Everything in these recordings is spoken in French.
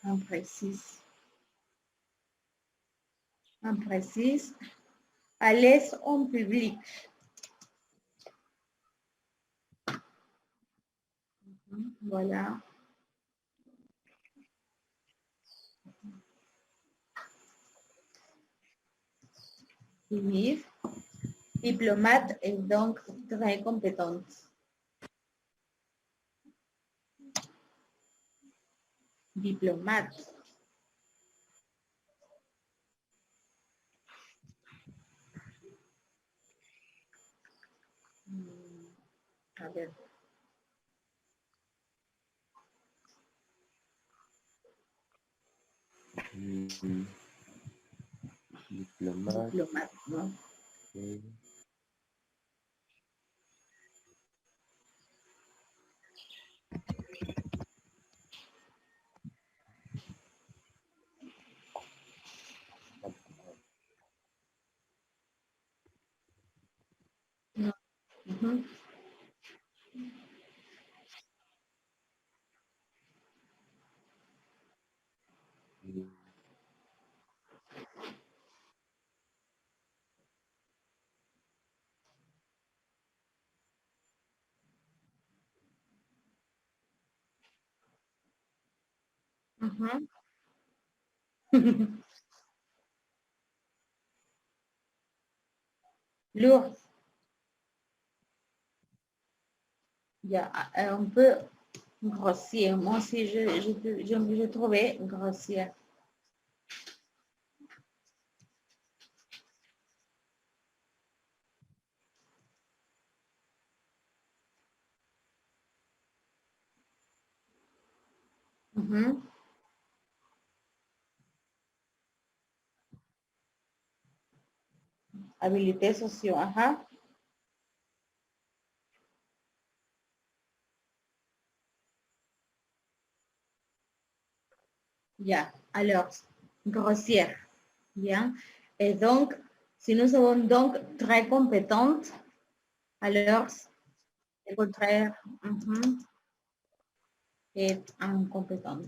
imprécise. Imprécise. À l'aise en public. Voilà. Timide. Diplomate est donc très compétente. Diplomate. A ver. Diplomate. Diplomate, ¿no? Okay. Ujú. Ujú. Lourd. Ya, un peu grossier. Moi aussi, je trouvais grossière. Ujú. Habilité sociaux. Ajá. Ya, alors, grossière. Bien. Et donc, si nous avons donc très compétente, alors, le contraire est incompétent.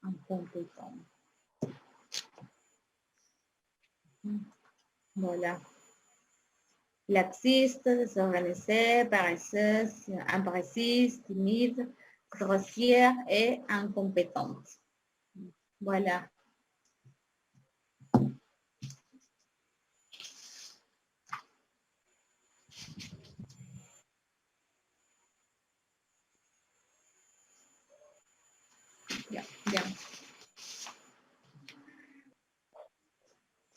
Incompétent. Voilà. Laxiste, désorganisé, paresseuse, imprécise, timide, grossière et incompétente. Voilà. Bien, bien.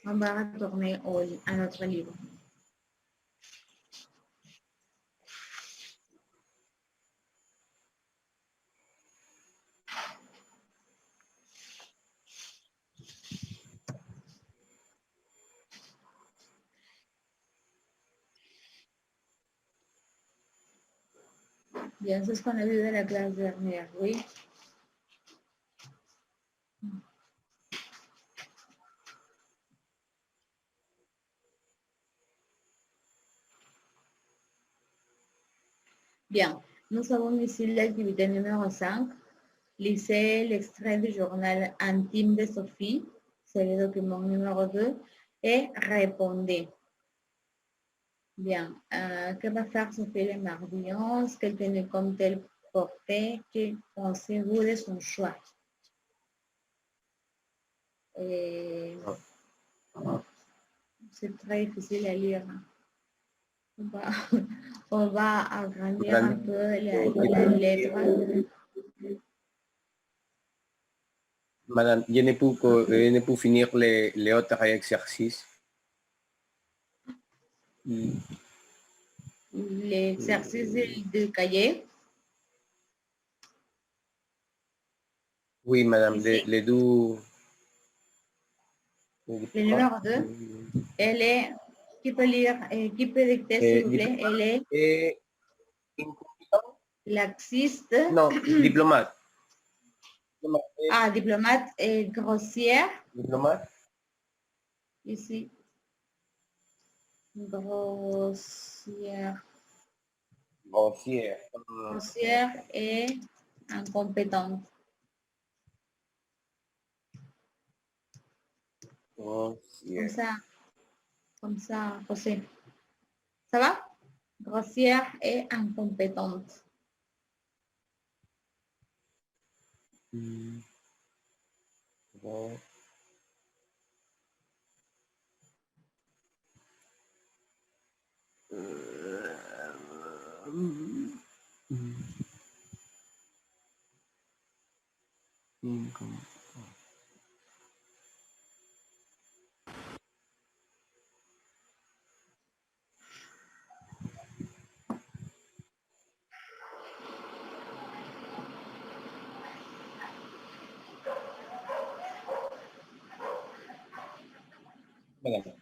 On va retourner à notre livre. Bien, c'est ce qu'on a vu dans la classe dernière, oui. Bien, nous avons ici l'activité numéro 5. Lisez l'extrait du journal intime de Sophie, c'est le document numéro 2, et répondez. Bien, que va faire Sophie le mardi 11? Quelle tenue compte-t-elle porter? Que pensez-vous de son choix? C'est très difficile à lire. On va agrandir un peu la lettre. Madame, je peux finir les autres exercices. L'exercice du cahier. Oui, madame, les deux. Le numéro 2, elle est, qui peut lire, qui peut dicter, s'il vous plaît, elle est laxiste. Non, diplomate. Ah, diplomate et grossière. Diplomate. Ici. Grossière. Grossière. Grossière et incompétente. Grossière. Comme ça, José. Ça va? Grossière et incompétente. Bon. Madame.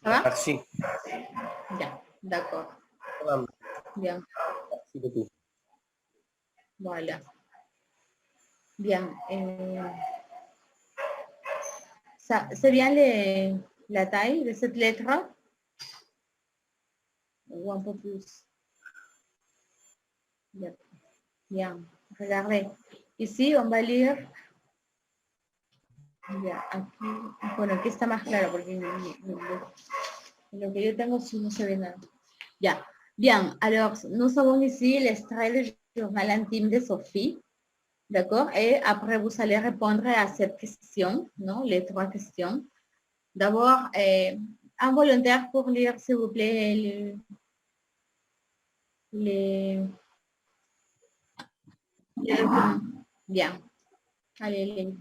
Ça va? Merci. Bien, d'accord. Madame, Bien, merci beaucoup. voilà. Bien. Ça, c'est bien la taille de cette lettre ou un peu plus? Bien. Bien. Regardez. Ici, on va lire. Ya, aquí, bueno, aquí está más claro porque lo que yo tengo sí no se ve nada. Ya, bien, alors nous avons ici l'extrait du journal intime de Sophie, d'accord? Et après, vous allez répondre à cette question, non? Les trois questions. D'abord, un volontaire pour lire, s'il vous plaît, les documents. Bien. Allez, les.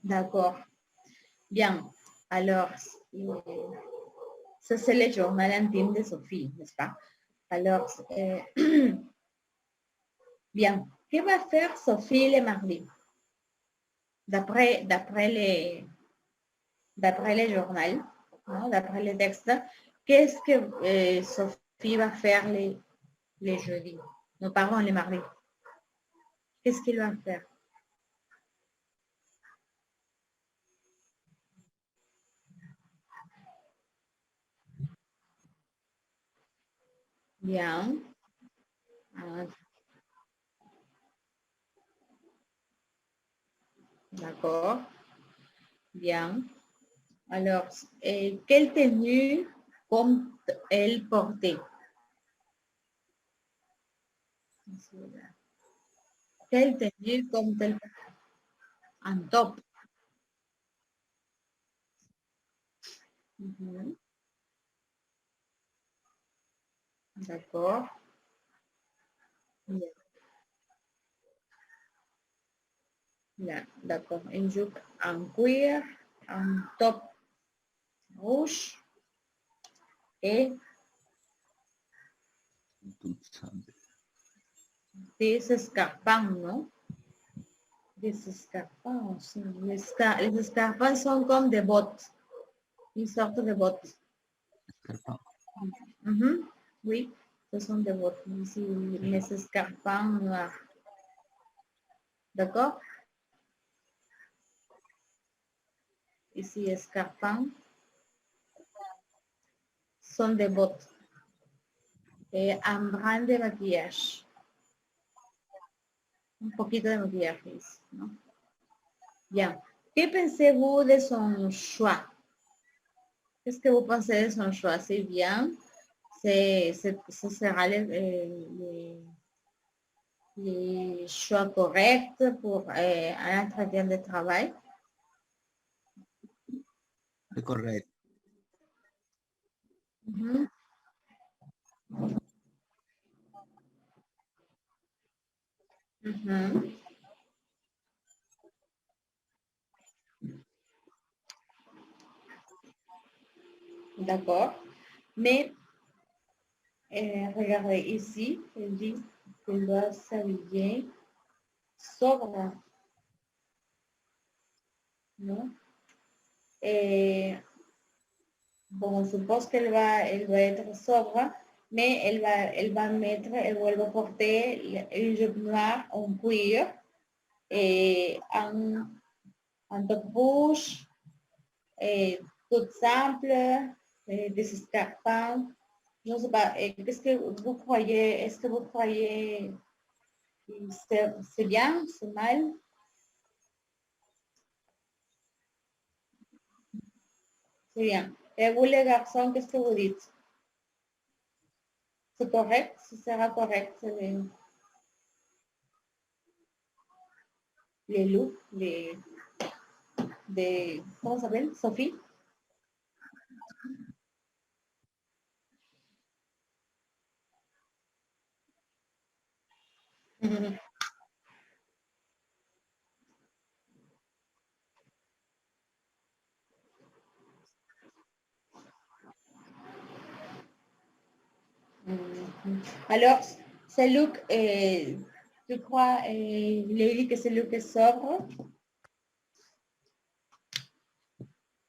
D'accord. Bien. Alors, ça, c'est le journal intime de Sophie, n'est-ce pas? Alors, bien. Que va faire Sophie le mardi? D'après les journaux, non? D'après les textes, qu'est-ce que Sophie va faire les jeudis? Nos parents les mardis. Qu'est-ce qu'il va faire? Bien. Ah, d'accord. Bien. Alors, quelle tenue compte-elle porter? Quelle tenue compte-elle porter? Un top. Mhm. D'accord. Bien. Bien. D'accord. Une jupe en cuir, un top rouge. et des escarpins, non? Des escarpins aussi. Les escarpins sont comme des bottes, une sorte de bottes. Mhm. Oui, ce sont des bottes. Ici, les escarpins noirs. D'accord? Ici, escarpins sont des bottes. Et un brin de maquillage. Un poquito de maquillaje, ¿no? Bien. ¿Qué pensez-vous de son choix? Qu'est-ce que vous pensez de son choix? C'est bien? Ce sera les choix corrects pour un entretien de travail? C'est correct. Mhm. Mhm. D'accord. Mais regardez ici, il dit qu'il doit s'habiller sobre, non? Et bon, on suppose elle va être sobre, mais elle va mettre, elle va porter une jupe noire en cuir et un top rouge, et tout simple, des escarpins. Je ne sais pas, qu'est-ce que vous croyez, est-ce que vous croyez c'est bien, c'est mal? C'est bien. Et vous les garçons, qu'est-ce que vous dites? C'est correct? Ce sera correct, les looks, ¿cómo ça s'appelle? Sophie? Mhm. Mhm. Alors, ce look, tu crois, Lily, que ce look est sobre?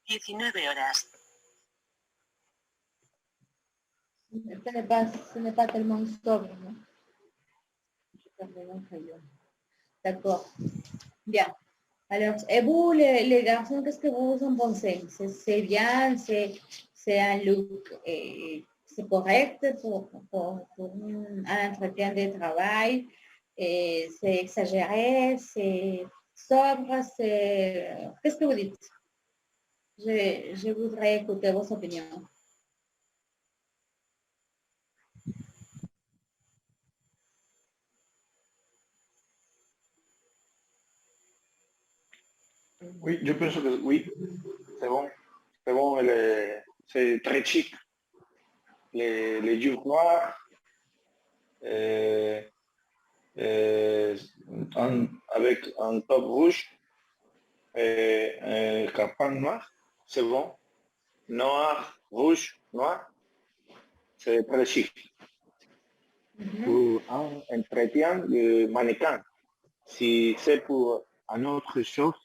19 horas. Ce n'est pas tellement sobre, non? D'accord. Bien. Alors, et vous, les garçons, qu'est-ce que vous en pensez? C'est bien, c'est un look, c'est correct pour un entretien de travail, c'est exagéré, c'est sobre, c'est... Qu'est-ce que vous dites? Je voudrais écouter vos opinions. Oui, je pense que oui, c'est bon. C'est bon, c'est très chic. Les jupes noires, euh, avec un top rouge et un carpan noir, c'est bon. Noir, rouge, noir, c'est très chic. Pour un entretien de mannequin, si c'est pour un autre chose,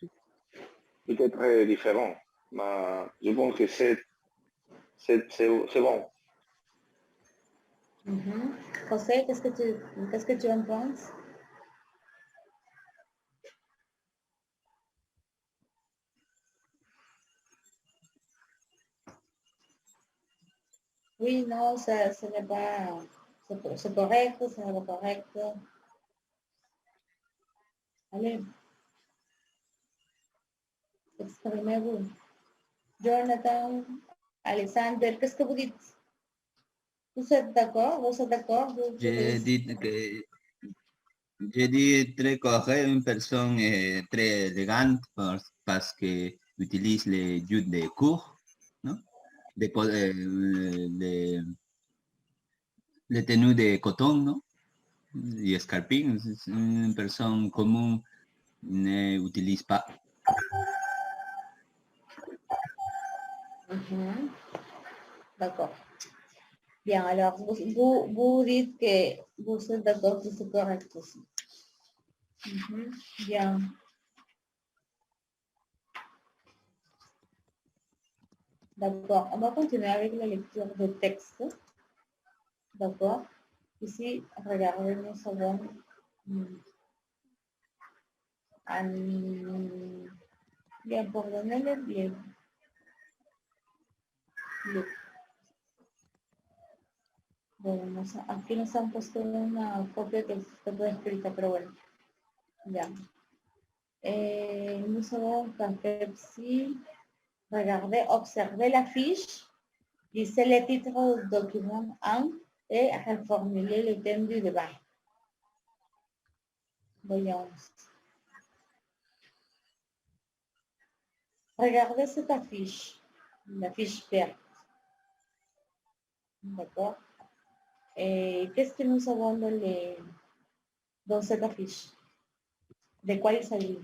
peut-être différent. Mais je pense que c'est bon. José, qu'est-ce que tu en penses? Oui, non, ce n'est pas... C'est correct, c'est pas correct. Allez, exprimez-vous. Jonathan, Alexander, qu'est-ce que vous dites? Vous êtes d'accord? Vous êtes d'accord? J'ai dit que j'ai dit très correct, une personne très élégante parce que utilise les jupes de cours, non? Les tenues de coton, non? Et escarpines, une personne commune n'utilise pas. D'accord. Bien, alors vous dites que vous êtes d'accord que c'est correct aussi. Bien. D'accord. On va continuer avec la lecture de texte. D'accord. Ici, regardez, nous avons bien, pour donner bueno, aquí nos han puesto una copia que está toda escrita, pero bueno, ya. Nous avons café psy. Regardez, observez la fiche, lisez les titres du document 1 et reformulez le thème du débat. Voyons. Regardez cette affiche, la fiche verte. D'accord. Et qu'est-ce que nous avons dans cette affiche? De quoi il s'agit?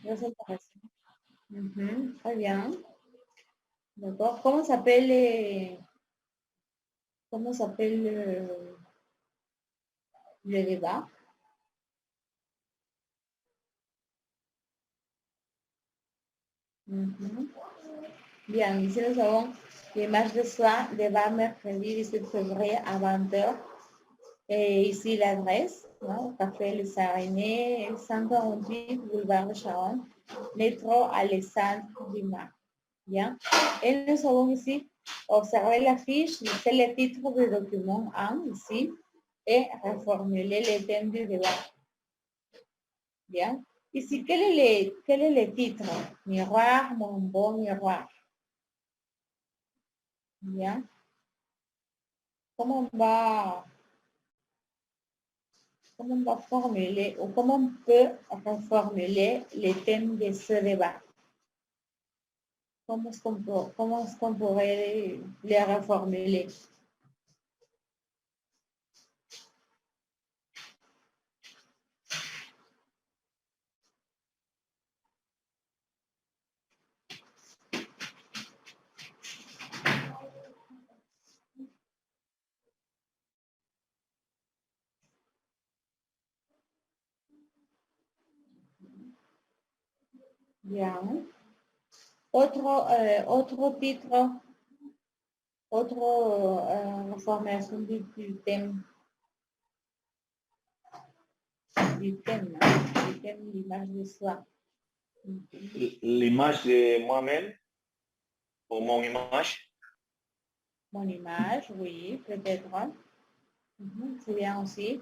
Très intéressant. Très bien. D'accord. Comment s'appelle le débat? Bien, ici nous avons l'image de soir, débat mercredi 17 février à 20h. Et ici l'adresse, Café Les Araignées, 148 boulevard de Charonne, métro Alexandre Dumas. Bien. Et nous avons ici observé la fiche, lisez le titre du document 1 ici et reformuler les thèmes du débat. Bien. Ici, quel est le titre? Miroir, mon beau miroir. Bien. Comment on va formuler ou comment on peut reformuler les thèmes de ce débat? Comment est-ce qu'on pourrait les reformuler? Bien. Autre titre, autre formation du thème, l'image de soi. L'image de moi-même, ou mon image. Mon image, oui, peut-être. C'est bien aussi.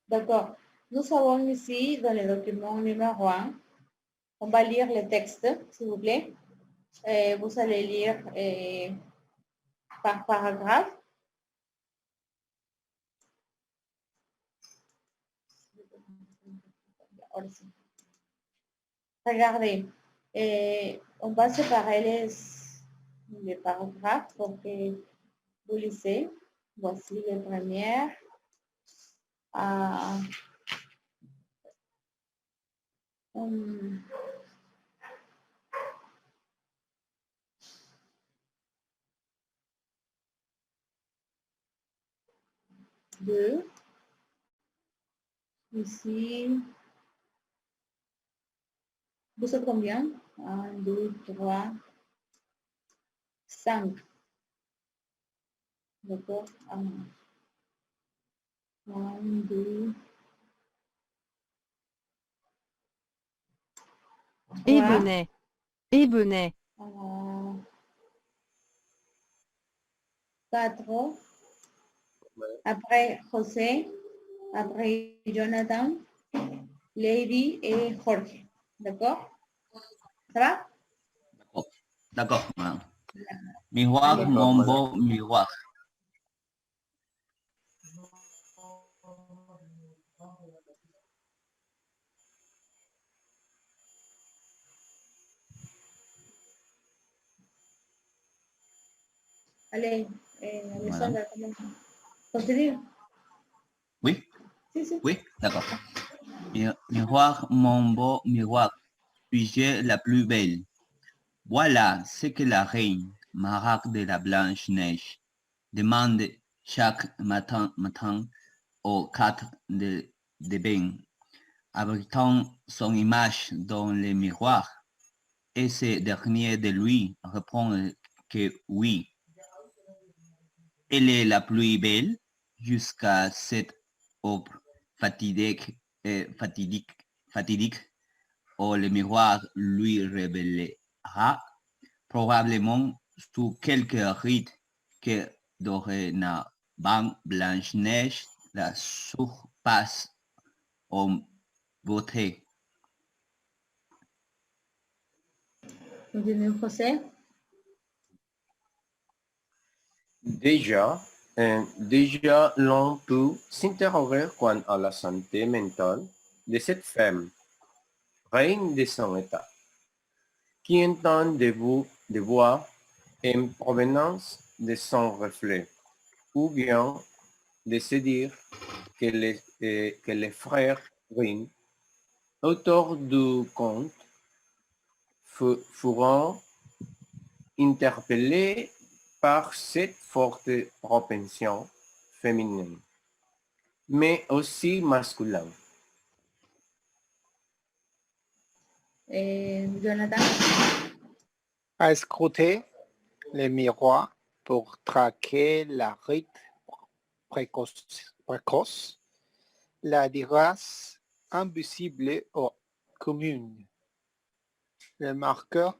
D'accord. Nous avons ici, dans le document numéro 1, on va lire le texte, s'il vous plaît. Vous allez lire par paragraphe. Regardez, on va séparer les paragraphes pour que vous lisez. Voici les premières. Deux. Ici. Vous êtes combien? 1, 2, 3, 5. D'accord. 1, 2, 3. Ébéné. Ébéné. 4. Après José. Après Jonathan, Lady et Jorge. D'accord? Ça va? D'accord, madame. Miroir, mon beau miroir. Allez, Alexandra, continue. Oui, Sí. oui, d'accord. Miroir, mon beau miroir, suis-je la plus belle? Voilà ce que la reine, Marque de la Blanche-Neige, demande chaque matin aux 4 de bain, abritant son image dans le miroir. Et ce dernier de lui répond que oui. Elle est la plus belle jusqu'à cette aube fatidique où le miroir lui révélera probablement sous quelques rites que dorénavant Blanche-Neige la surpasse en beauté. Continue, José. Déjà, l'on peut s'interroger quant à la santé mentale de cette femme, reine de son état, qui entend des voix en provenance de son reflet, ou bien de se dire que les frères Green, auteurs du conte, furent interpellés par cette forte propension féminine, mais aussi masculine. Jonathan. À scruter les miroirs pour traquer la rite précoce, la race invisible ou commune. Le marqueur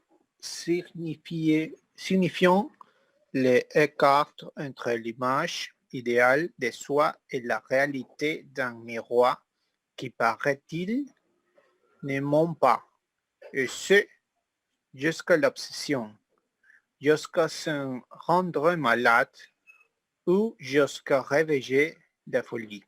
signifiant l'écart entre l'image idéale de soi et la réalité d'un miroir qui, paraît-il, ne ment pas, et ce, jusqu'à l'obsession, jusqu'à se rendre malade ou jusqu'à réveiller la folie.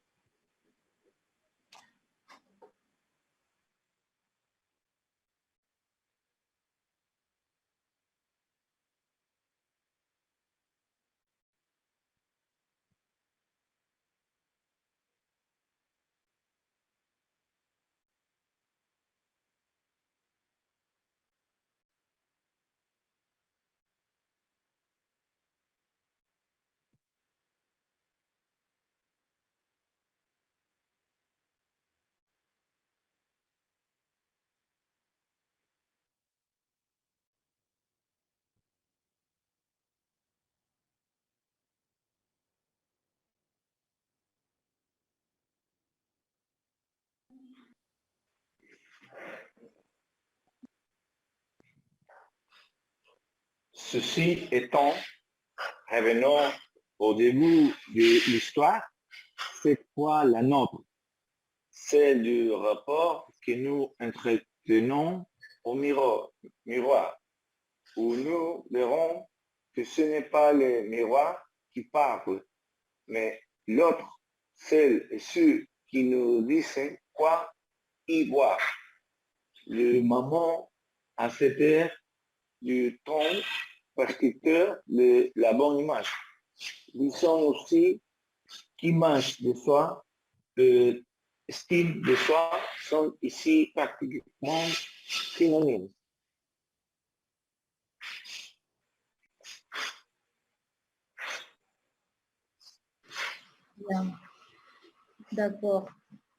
Ceci étant, revenons au début de l'histoire. C'est quoi la nôtre? C'est du rapport que nous entretenons au miroir, où nous verrons que ce n'est pas le miroir qui parle, mais l'autre, celle et ceux qui nous disent quoi y voir. Le moment à cette heure du temps prescripteur de la bonne image. Disons aussi qu'image de soi, style de soi sont ici pratiquement synonymes. Bien. D'accord.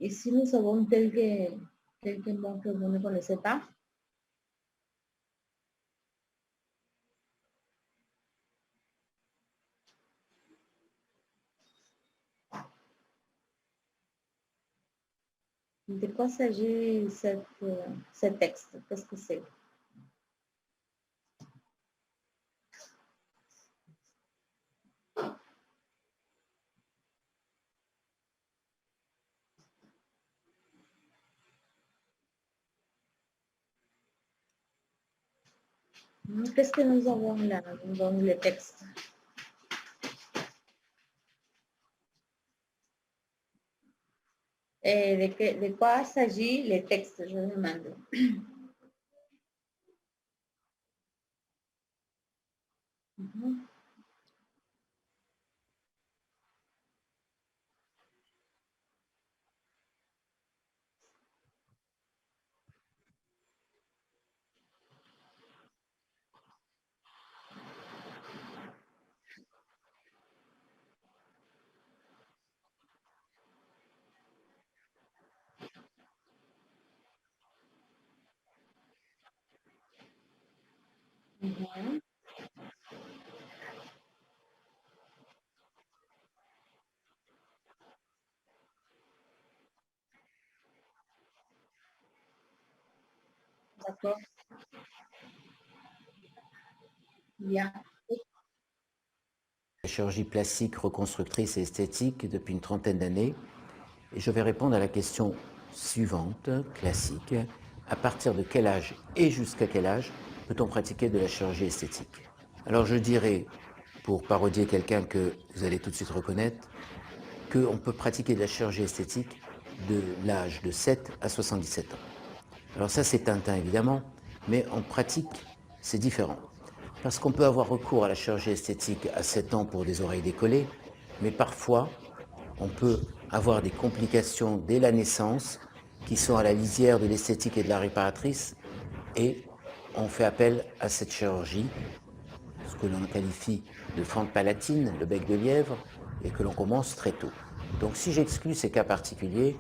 Ici, nous avons quelques mots que vous ne connaissez pas. De quoi s'agit ce texte? Qu'est-ce que c'est? Qu'est-ce que nous avons là dans le texte? De quoi s'agit le texte, je demande. D'accord. Bien. La chirurgie plastique, reconstructrice et esthétique depuis une trentaine d'années. Et je vais répondre à la question suivante, classique. À partir de quel âge et jusqu'à quel âge peut-on pratiquer de la chirurgie esthétique? Alors je dirais, pour parodier quelqu'un que vous allez tout de suite reconnaître, qu'on peut pratiquer de la chirurgie esthétique de l'âge de 7 à 77 ans. Alors ça c'est Tintin évidemment, mais en pratique c'est différent. Parce qu'on peut avoir recours à la chirurgie esthétique à 7 ans pour des oreilles décollées, mais parfois on peut avoir des complications dès la naissance qui sont à la lisière de l'esthétique et de la réparatrice, et on fait appel à cette chirurgie, ce que l'on qualifie de fente palatine, le bec de lièvre, et que l'on commence très tôt. Donc si j'exclus ces cas particuliers,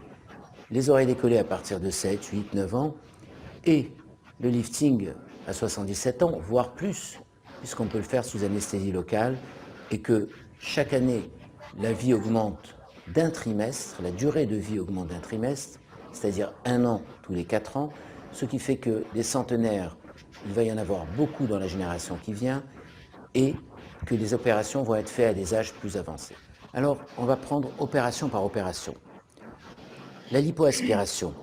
les oreilles décollées à partir de 7, 8, 9 ans, et le lifting à 77 ans, voire plus, puisqu'on peut le faire sous anesthésie locale, et que chaque année, la vie augmente d'un trimestre, la durée de vie augmente d'un trimestre, c'est-à-dire 1 an tous les 4 ans, ce qui fait que des centenaires, il va y en avoir beaucoup dans la génération qui vient, et que les opérations vont être faites à des âges plus avancés. Alors, on va prendre opération par opération. La lipoaspiration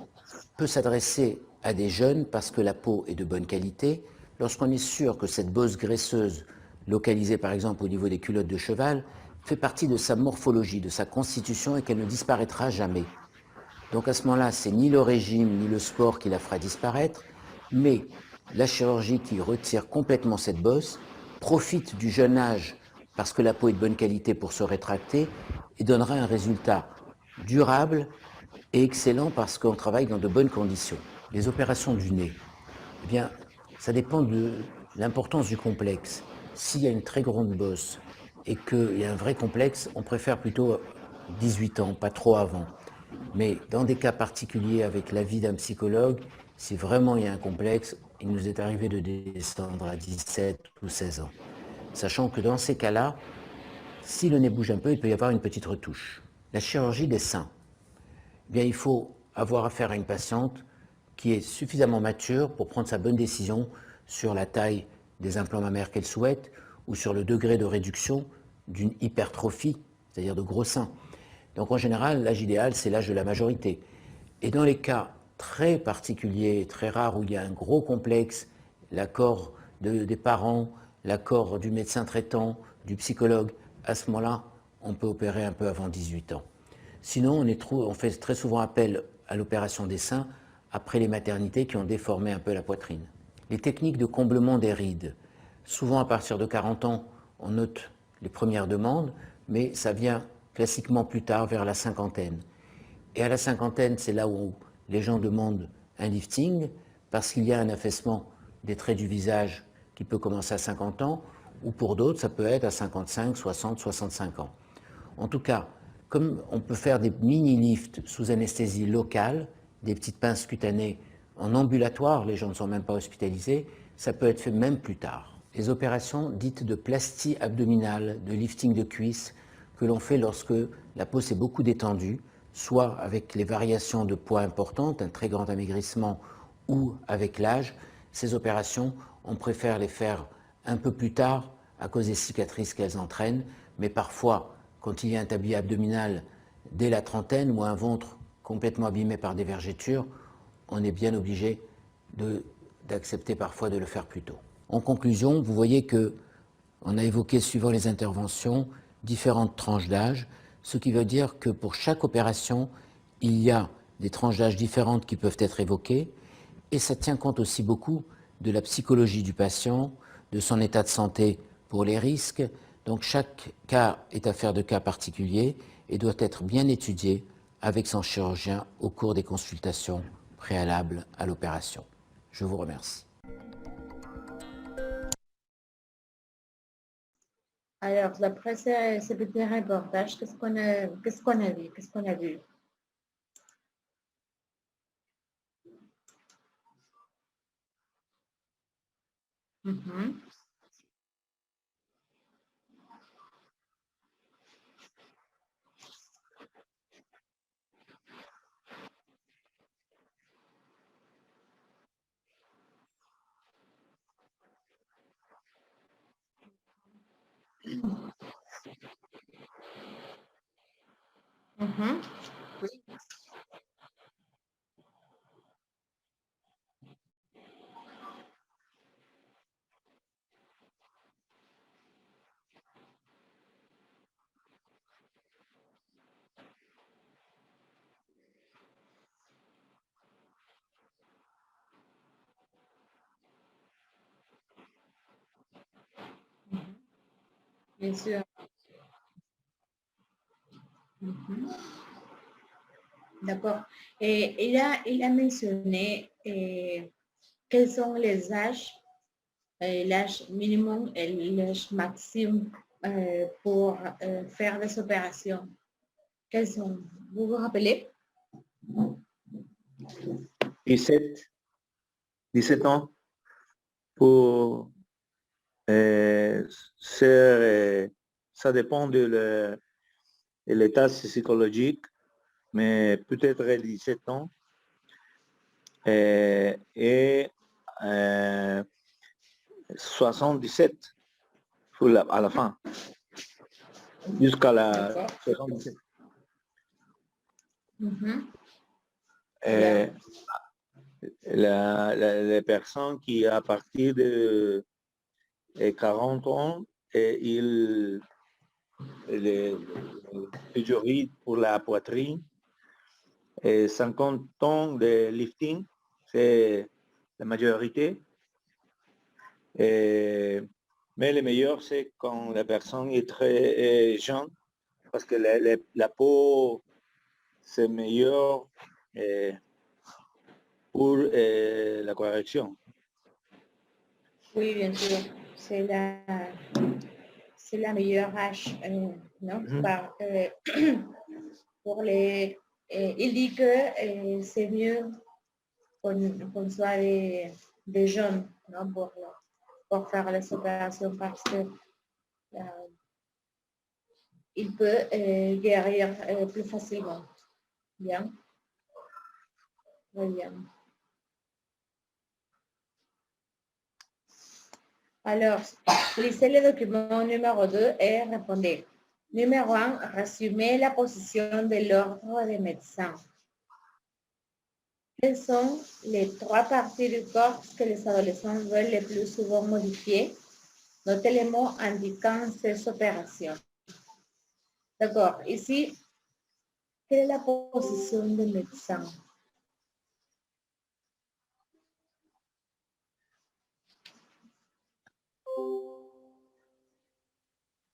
peut s'adresser à des jeunes parce que la peau est de bonne qualité. Lorsqu'on est sûr que cette bosse graisseuse, localisée par exemple au niveau des culottes de cheval, fait partie de sa morphologie, de sa constitution et qu'elle ne disparaîtra jamais. Donc à ce moment-là, c'est ni le régime ni le sport qui la fera disparaître, mais la chirurgie qui retire complètement cette bosse profite du jeune âge parce que la peau est de bonne qualité pour se rétracter et donnera un résultat durable et excellent parce qu'on travaille dans de bonnes conditions. Les opérations du nez, eh bien, ça dépend de l'importance du complexe. S'il y a une très grande bosse et qu'il y a un vrai complexe, on préfère plutôt 18 ans, pas trop avant. Mais dans des cas particuliers, avec l'avis d'un psychologue, si vraiment il y a un complexe, il nous est arrivé de descendre à 17 ou 16 ans. Sachant que dans ces cas-là, si le nez bouge un peu, il peut y avoir une petite retouche. La chirurgie des seins, eh bien, il faut avoir affaire à une patiente qui est suffisamment mature pour prendre sa bonne décision sur la taille des implants mammaires qu'elle souhaite ou sur le degré de réduction d'une hypertrophie, c'est-à-dire de gros seins. Donc en général, l'âge idéal, c'est l'âge de la majorité. Et dans les cas très particuliers, très rares, où il y a un gros complexe, l'accord des parents, l'accord du médecin traitant, du psychologue, à ce moment-là, on peut opérer un peu avant 18 ans. Sinon, on fait très souvent appel à l'opération des seins après les maternités qui ont déformé un peu la poitrine. Les techniques de comblement des rides. Souvent, à partir de 40 ans, on note les premières demandes, mais ça vient classiquement plus tard, vers la cinquantaine. Et à la cinquantaine, c'est là où les gens demandent un lifting, parce qu'il y a un affaissement des traits du visage qui peut commencer à 50 ans, ou pour d'autres, ça peut être à 55, 60, 65 ans. En tout cas, comme on peut faire des mini-lifts sous anesthésie locale, des petites pinces cutanées en ambulatoire, les gens ne sont même pas hospitalisés, ça peut être fait même plus tard. Les opérations dites de plastie abdominale, de lifting de cuisse, que l'on fait lorsque la peau s'est beaucoup détendue, soit avec les variations de poids importantes, un très grand amaigrissement, ou avec l'âge, ces opérations, on préfère les faire un peu plus tard à cause des cicatrices qu'elles entraînent, mais parfois, quand il y a un tablier abdominal dès la trentaine ou un ventre complètement abîmé par des vergetures, on est bien obligé d'accepter parfois de le faire plus tôt. En conclusion, vous voyez que on a évoqué, suivant les interventions, différentes tranches d'âge, ce qui veut dire que pour chaque opération, il y a des tranches d'âge différentes qui peuvent être évoquées, et ça tient compte aussi beaucoup de la psychologie du patient, de son état de santé pour les risques. Donc chaque cas est affaire de cas particulier et doit être bien étudié avec son chirurgien au cours des consultations préalables à l'opération. Je vous remercie. Alors, d'après ce petit reportage, qu'est-ce qu'on a vu? Qu'est-ce qu'on a vu? Mhm. Mhm. Bien sûr. Mhm. D'accord. Et il a mentionné quels sont les âges, l'âge minimum et l'âge maximum pour faire des opérations. Quels sont? Vous vous rappelez? 17 ans pour ser, ça dépend de l'état psychologique, mais peut-être 17 ans et 77 à la fin, jusqu'à la 77. Mhm. Les personnes qui, à partir de 40 ans, ils priorité pour la poitrine, et 50 ans de lifting, c'est la majorité. Mais le meilleur, c'est quand la personne est très jeune, parce que la peau, c'est meilleur pour la correction. Oui, bien sûr. C'est la meilleure âge, non? Pour les, il dit que c'est mieux qu'on soit des jeunes, non? Pour faire les opérations parce que il peut guérir plus facilement. Bien. Muy bien. Alors, lisez le document numéro 2 et répondez. Numéro 1, résumez la position de l'ordre des médecins. Quelles sont les 3 parties du corps que les adolescents veulent le plus souvent modifier? Notez les mots indiquant ces opérations. D'accord. Ici, quelle est la position des médecins?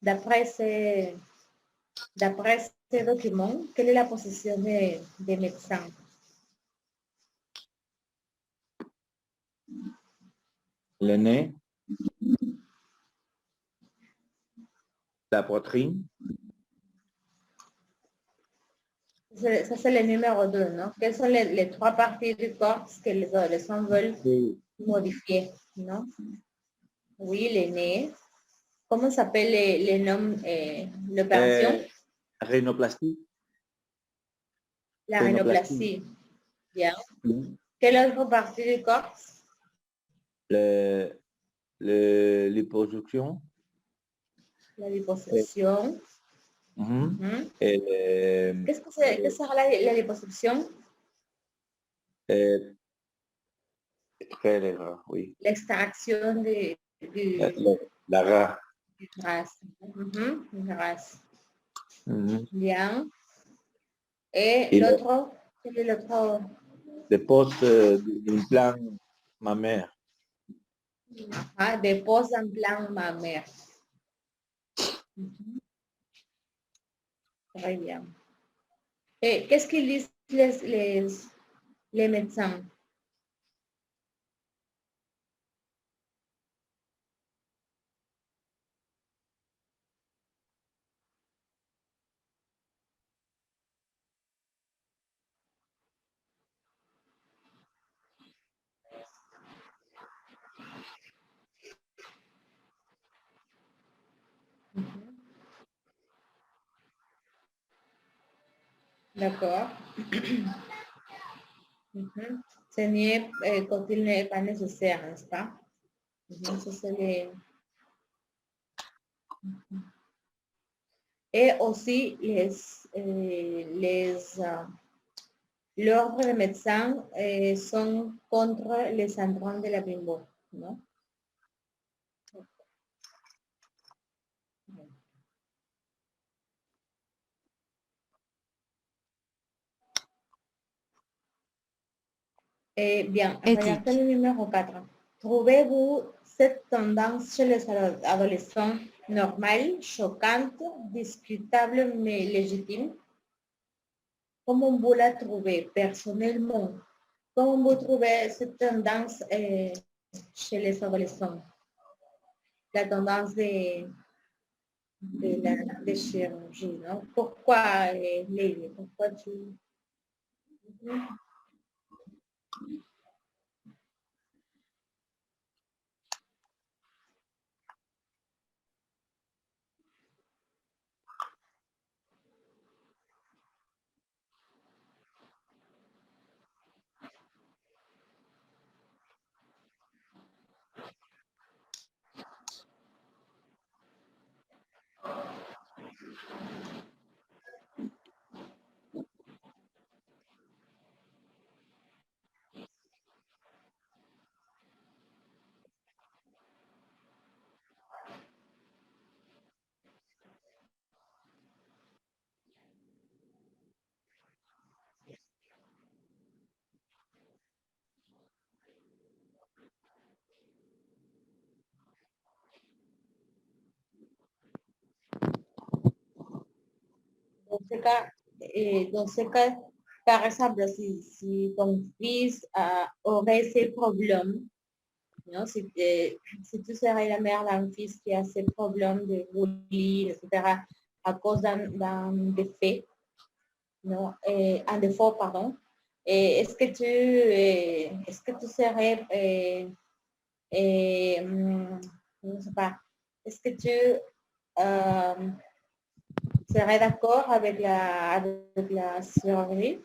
D'après ces documents, quelle est la position des médecins? Le nez, la poitrine. Ça, c'est le numéro 2, non? Quelles sont les 3 parties du corps que les adolescents veulent modifier, non? Oui, le nez. Comment s'appelle les noms, l'opération? Rhinoplastie. La rhinoplastie. rhinoplastie. Bien. Mhm. Quelle autre partie du corps? Liposuction. La liposuction. Mhm. Mhm. Et, Qu'est-ce que sera la liposuction? très rare, oui. L'extraction du La rare. graisse. Mhm, graisse. Mhm. Bien. Et Et l'autre, quel est l'autre? le poste d'implant mammaire. Ah, des poses en plan mammaire. Mhm. Très bien. Et qu'est-ce qu'ils disent les médecins? Mhm. D'accord. Mhm. Saigner quand il n'est pas nécessaire, n'est-ce pas? Mhm, ça, c'est Et aussi l'ordre des médecins sont contre les syndromes de la bimbo, non? Bien, regardez Éthique. le numéro 4. Trouvez-vous cette tendance chez les adolescents normale, choquante, discutable mais légitime? Comment vous la trouvez personnellement? Comment vous trouvez cette tendance chez les adolescents? La tendance de chirurgie, non? Pourquoi, Lévi? Pourquoi tu... Dans ce cas, par exemple, si ton fils aurait ces problèmes, non, si tu serais la mère d'un fils qui a ces problèmes de bullying, etc., à cause d'un défait, non, un défaut, pardon, est-ce que tu serais, je ne sais pas, est-ce que tu euh, serais d'accord avec la chirurgie?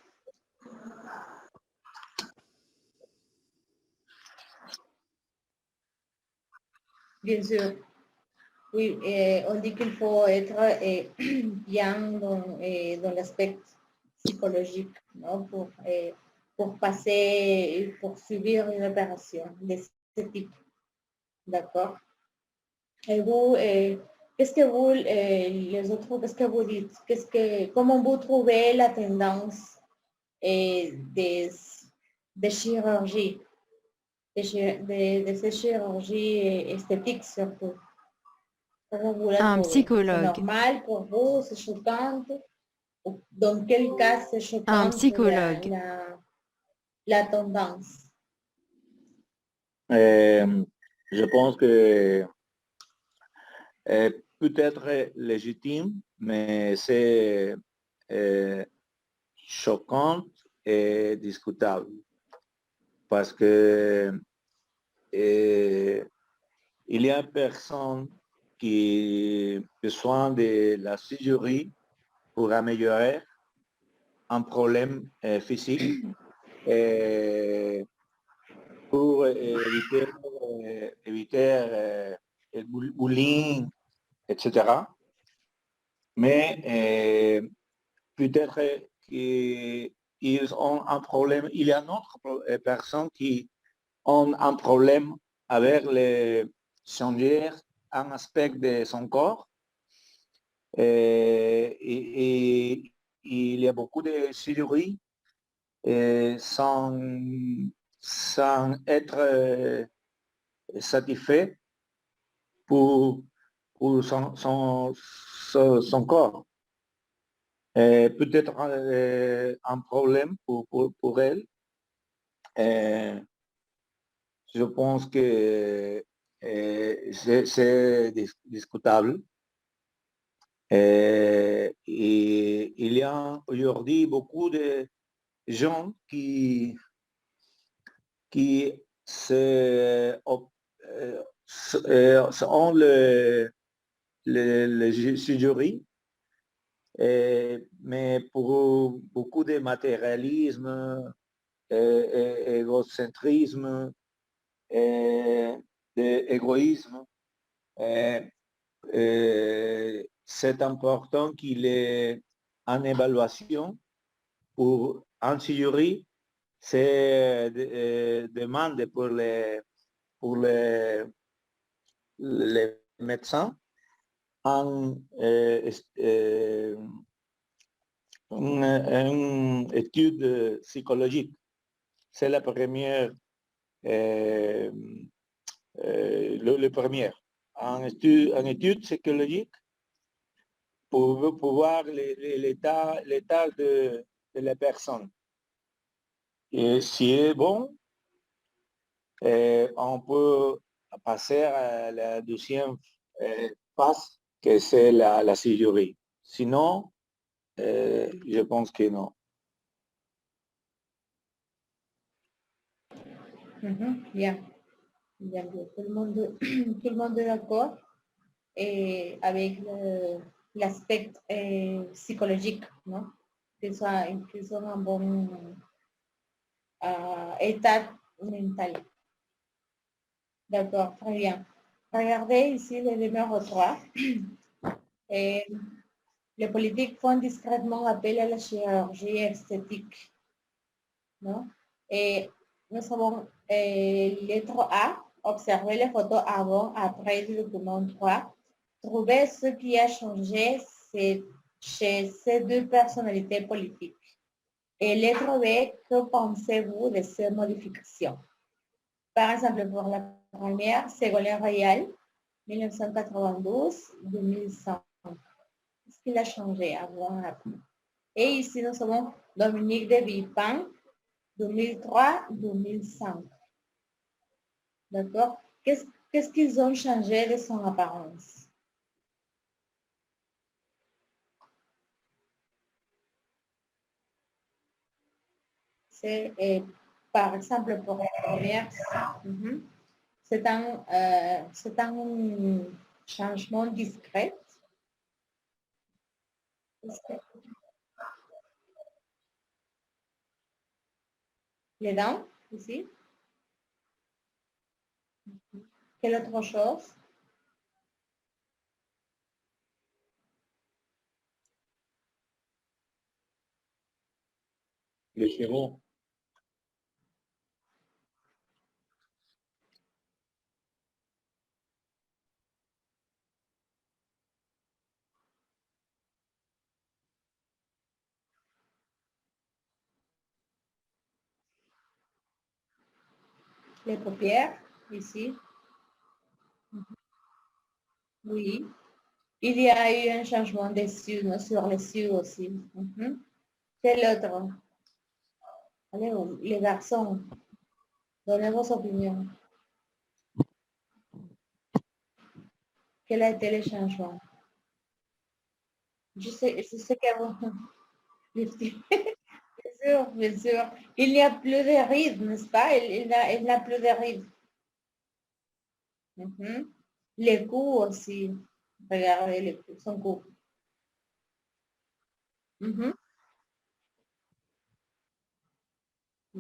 Bien sûr, oui, on dit qu'il faut être bien dans l'aspect psychologique, non? Pour passer, pour subir une opération de ce type, d'accord? Et vous, qu'est-ce que vous, les autres, qu'est-ce que vous dites? Comment vous trouvez la tendance des chirurgies, de ces chirurgies esthétiques surtout? Comment vous la Un trouvez? C'est psychologue. normal pour vous? C'est choquant? Dans quel cas c'est Un choquant psychologue. la tendance? Je pense que peut être légitime, mais c'est choquant et discutable parce que il y a personne qui a besoin de la chirurgie pour améliorer un problème physique pour éviter le bullying, etc. Mais peut-être qu'ils ont un problème. Il y a d'autres personnes qui ont un problème avec les changer un aspect de son corps. Et il y a beaucoup de chirurgies sans être satisfait pour son corps. Peut-être un problème pour elle. Je pense que c'est discutable. Et il y a aujourd'hui beaucoup de gens qui ont le jury, mais pour beaucoup de matérialisme, égocentrisme, d'égoïsme, c'est important qu'il y ait une évaluation pour un jury. C'est demande pour les médecins une étude psychologique. C'est la première, le premier. Une étude psychologique pour voir l'état de la personne. Et si c'est bon, on peut passer à la deuxième phase, que c'est la chirurgie. Sinon, je pense que non. Bien. Bien, bien. Tout le monde est d'accord avec l'aspect psychologique, non? Qu'ils soient un bon état mental. D'accord, très bien. Regardez ici le numéro 3. Les politiques font discrètement appel à la chirurgie esthétique. Non? Et nous avons lettre A, observer les photos avant, après le document 3. Trouver ce qui a changé chez ces deux personnalités politiques. Et lettre B, que pensez-vous de ces modifications? Par exemple, pour la première, Ségolène Royal, 1992-2005. Qu'est-ce qu'il a changé avant et après? Et ici, nous avons Dominique de Villepin, 2003-2005. D'accord? Qu'est-ce qu'ils ont changé de son apparence? C'est, par exemple, pour la première, c'est un changement discret. Les dents, ici. Quelle autre chose? Les chevaux. Les paupières, ici. Oui. Il y a eu un changement des yeux, sur les yeux aussi. Quel autre? Allez, les garçons, donnez vos opinions. Quel a été le changement? Je sais que vous... Bien sûr. Il n'y a plus de rides, n'est-ce pas? Il n'a plus de rides. Les coups aussi. Regardez son cou.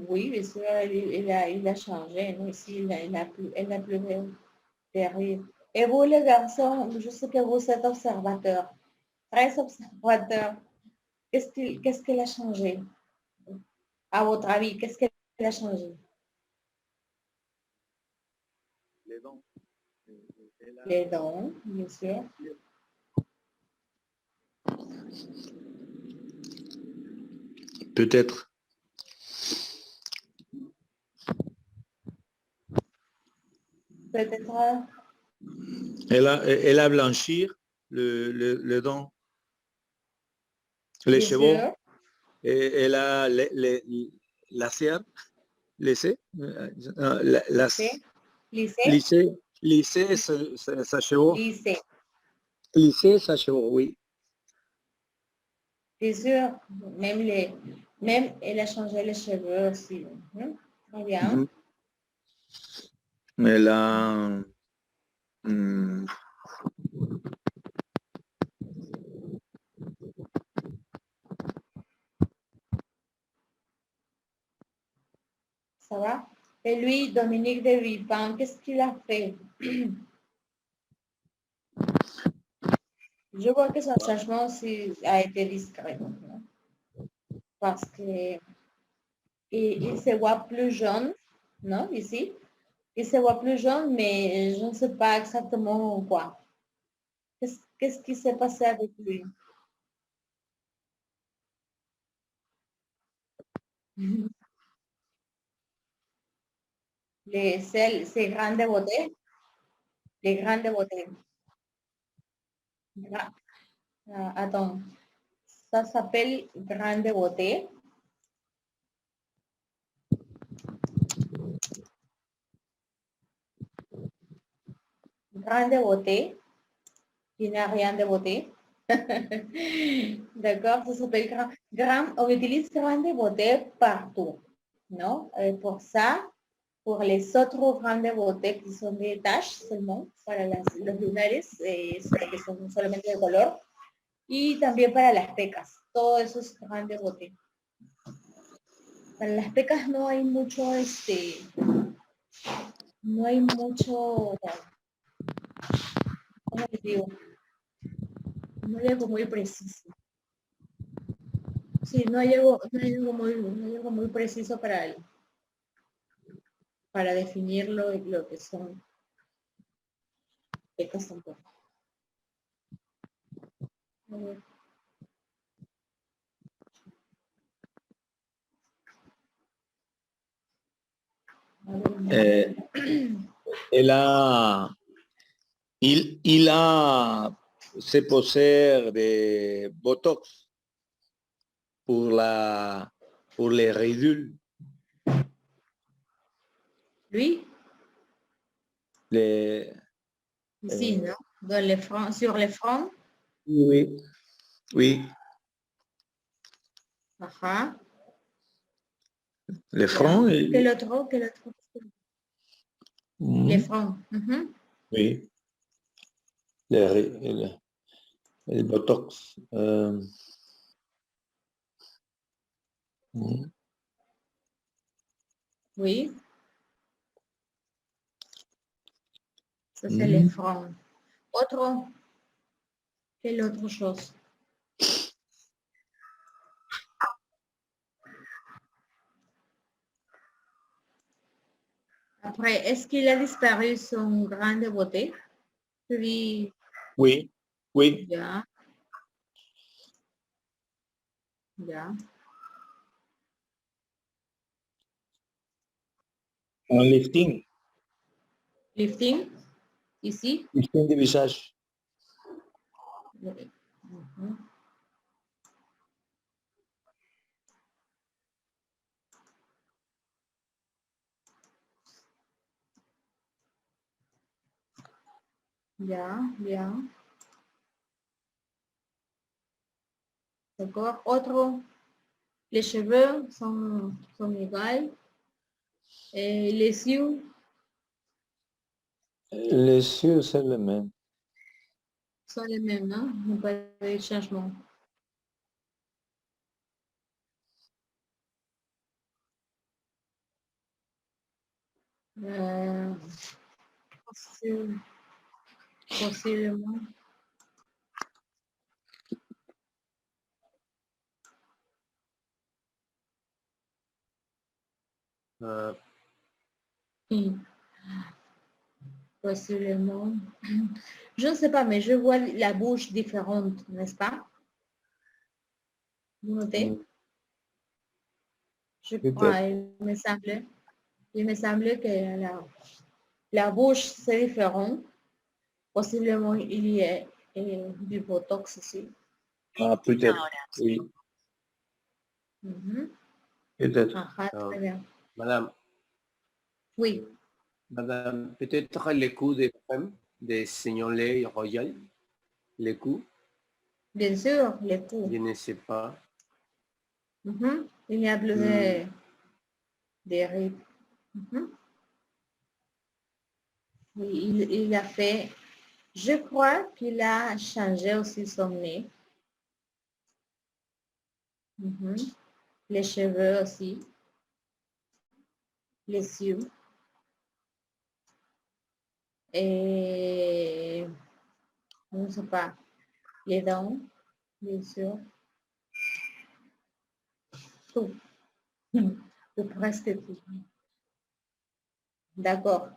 Oui, bien sûr, il a changé. Non? Ici, elle n'a plus derrière. Et vous, les garçons, je sais que vous êtes observateurs, très observateurs. Qu'est-ce qu'il a changé? À votre avis, qu'est-ce qu'il a changé? Les dents. Les dents, bien sûr. Peut-être. Peut-être, Elle a blanchir le dent, les bien cheveux, sûr, et elle a la cire, laissé, lycée, lycée, lisser sa cheveux, lycée. lisser sa cheveux, oui. Bien sûr, même elle a changé les cheveux aussi. Mhm. Très bien. Elle a hum, Ça va? Et lui, Dominique de Villepin, qu'est-ce qu'il a fait? Je vois que son changement aussi a été discret, non? Parce que il se voit plus jeune, non? Ici, il se voit plus jeune, mais je ne sais pas exactement quoi. Qu'est-ce qui s'est passé avec lui? Ces grandes beautés, les grandes beautés. Attends, ça s'appelle grande beauté. Grande beauté, qui n'a rien de beauté. D'accord, ça s'appelle on utilise grande beauté partout, non? Pour ça, pour les autres grandes beautés qui sont des taches seulement, para los lunares, que son solamente de color, y también para las pecas, todo eso es grande beauté. Para las pecas no hay mucho, no hay mucho, ¿cómo les digo? No hay algo muy preciso. Sí, no hay algo muy preciso para definir lo que son pecas tampoco. A ver. il a se poser de Botox pour les ridules. Lui, Les, ici, non? Dans les fronts, sur les fronts. oui, oui, Ajá. les Ya. fronts. Quel autre? Les fronts. Mhm. Oui, le Botox. Oui, ça c'est les fronts. Autre, quelle autre chose? Après, est-ce qu'il a disparu son grande beauté? Puis, Oui, oui. ya, ya. Un lifting. Lifting, ici. Lifting du visage. Mhm. Ya, bien. D'accord. Autre, les cheveux sont égaux. Et les yeux, Les yeux, c'est le même. sont les mêmes, non? Il n'y a pas de changement. Possiblement. Possiblement. Je ne sais pas, mais je vois la bouche différente, n'est-ce pas? Vous notez? Je crois, il me semble que la bouche, c'est différent. Possiblement, il y a du Botox aussi. Ah, peut-être. horas. Oui, Mhm. peut-être. Ah, très bien. Madame, Oui, Madame, peut-être les coups de crème des Seigneuries royales, les coups, bien sûr, les coups. je ne sais pas. Mhm. Il y a plus de rides. Mhm. Oui, il a fait, je crois qu'il a changé aussi son nez. Mhm. Les cheveux aussi, les yeux. Et je ne sais pas, les dents, bien sûr. Tout. Ou presque tout. D'accord.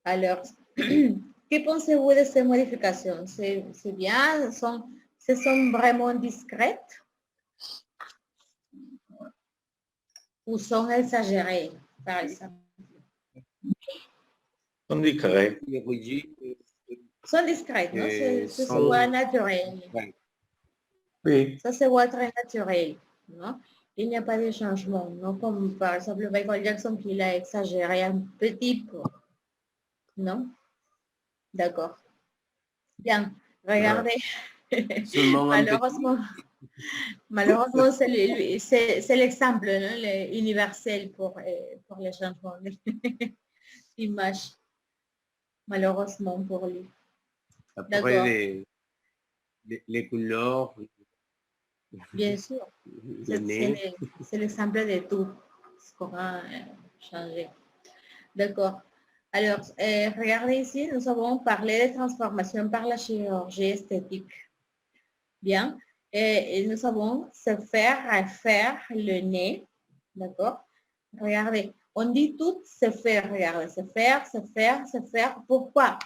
Alors, que pensez-vous de ces modifications? C'est bien? Ce sont vraiment discrètes ou sont exagérées, par exemple? On dit correct. Les rougis, Sont discrètes, non? euh, Ça se sont- voit naturel. ouais. Oui, Ça se voit très naturel, non? Il n'y a pas de changement, non? Comme par exemple Michael Jackson qui a exagéré un petit peu, non? D'accord. Bien, regardez. Seulement un petit. Malheureusement, c'est l'exemple non, universel pour les changements d'image. Malheureusement pour lui. Après D'accord, les couleurs, bien sûr. le nez. C'est l'exemple de tout ce qu'on a changé. D'accord. Alors, regardez ici, nous avons parlé de transformation par la chirurgie esthétique. Bien. Et nous avons se faire refaire le nez. D'accord. Regardez, on dit tout se faire, regardez, se faire, se faire, se faire. Pourquoi?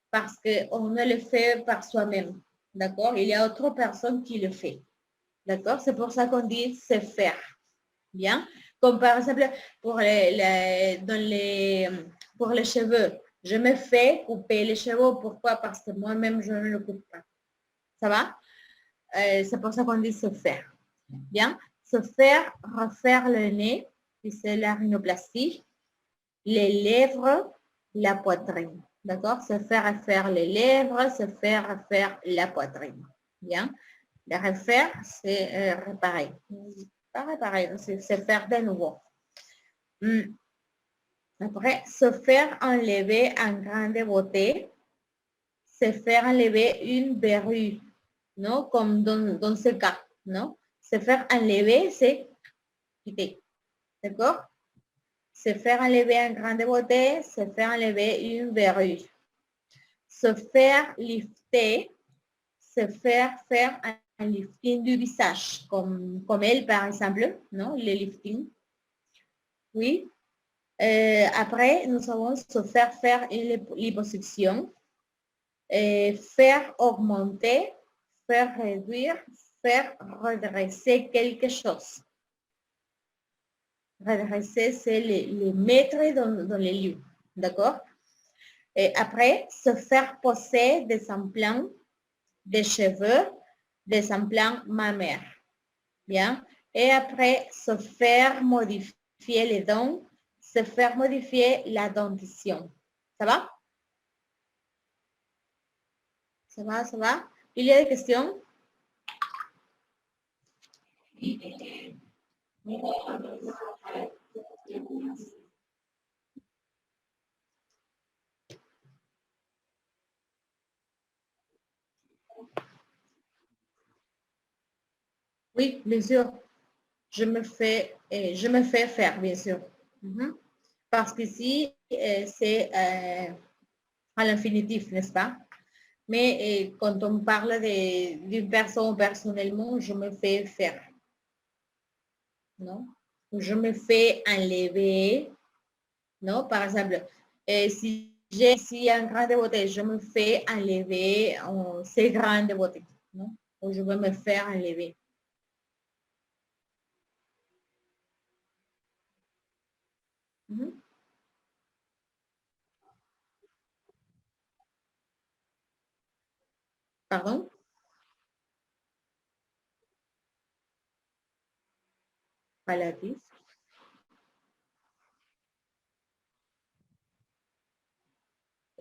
Parce qu'on ne le fait par soi-même. D'accord. Il y a autre personne qui le fait. D'accord. C'est pour ça qu'on dit se faire. Bien. Comme par exemple, pour pour les cheveux. Je me fais couper les cheveux. Pourquoi? Parce que moi-même, je ne le coupe pas. Ça va? C'est pour ça qu'on dit se faire. Bien. Se faire, refaire le nez, puis c'est la rhinoplastie, les lèvres, la poitrine. D'accord? Se faire refaire les lèvres, se faire refaire la poitrine. Bien. Le refaire, c'est réparer. Pas réparer, c'est se faire de nouveau. Après, se faire enlever un grain de beauté, se faire enlever une verrue, non? Comme dans ce cas, non? Se faire enlever, c'est quitter. D'accord? Se faire enlever un grain de beauté, se faire enlever une verrue. Se faire lifter, se faire un lifting du visage, comme elle, par exemple, non? Le lifting. Oui. Après, nous allons se faire une liposuction, faire augmenter, faire réduire, faire redresser quelque chose. Redresser, c'est les mettre dans les lieux. D'accord? Et après, se faire poser des implants de cheveux, des implants mammaires. Bien? Et après, se faire modifier les dents, se faire modifier la dentition. Ça va? Ça va, ça va? Il y a des questions? Oui, bien sûr. Je me fais faire, bien sûr. Parce qu'ici, c'est à l'infinitif, n'est-ce pas? Mais quand on parle d'une personne personnellement, je me fais faire. Non? Je me fais enlever. Non? Par exemple, si j'ai ici un grain de beauté, je me fais enlever ces grains de beauté. Non? Ou je vais me faire enlever. Pardon? Relatif.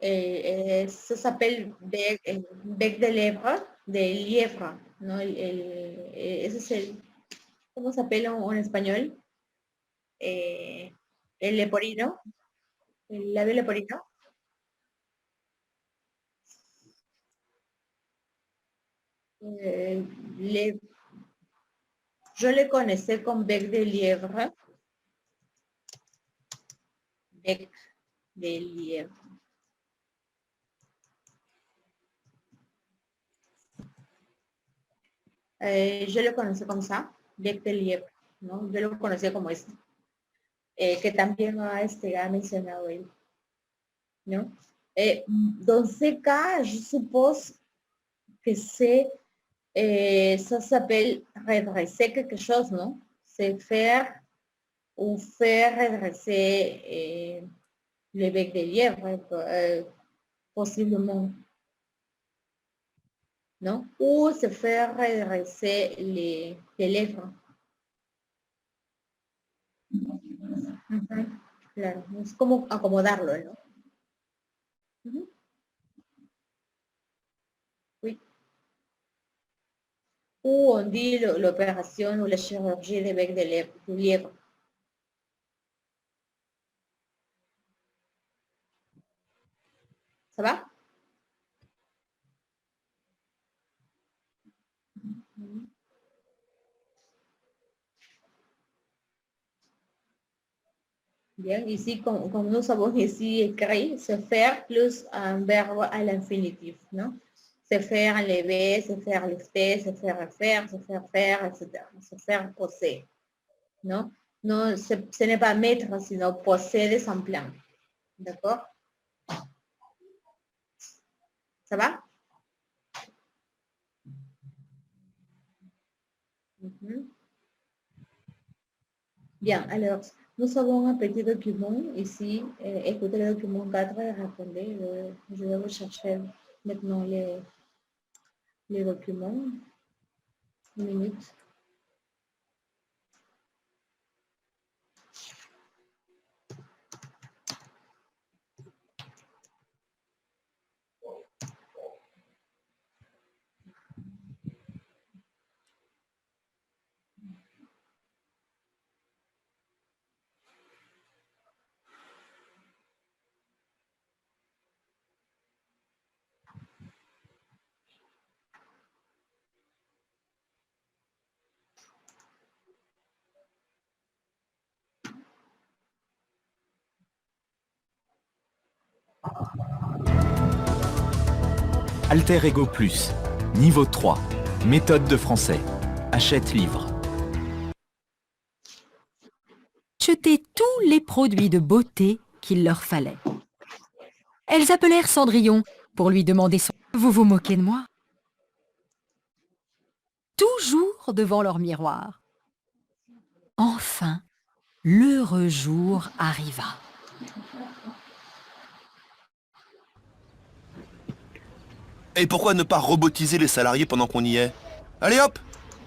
Ça s'appelle bec de lèvres, de lièvre. ¿No? Ese es ¿cómo se appelle en español? El leporino, el labio leporino. Je le connaissais comme bec de lièvre. Bec de lièvre. Je le connaissais comme ça, bec de lièvre, ¿no? Yo lo conocía como este, que también ha mencionado él, ¿no? Dans ce cas, je suppose que ça s'appelle redresser quelque chose, non? C'est faire ou faire redresser le bec de lièvre, possiblement. ¿No? O se faire redresser les lèvres. Claro, es como acomodarlo, ¿no? Oui. Ou on dit l'opération ou la chirurgie de bec de lièvre. Ça va? Bien, ici, comme nous avons ici écrit, se faire plus un verbe à l'infinitif, non? Se faire enlever, se faire lifter, se faire refaire, se faire faire, etc. Se faire poser, non? Non, ce n'est pas mettre, sinon poser des semblants. D'accord? Ça va? Bien, alors, nous avons un petit document ici. Écoutez le document 4 et répondez. Je vais vous chercher maintenant les documents. Une minute. Alter Ego Plus, niveau 3, méthode de français. Achète livre. Acheter tous les produits de beauté qu'il leur fallait. Elles appelèrent Cendrillon pour lui demander son... Vous vous moquez de moi? Toujours devant leur miroir. Enfin, l'heureux jour arriva. Et pourquoi ne pas robotiser les salariés pendant qu'on y est? Allez hop,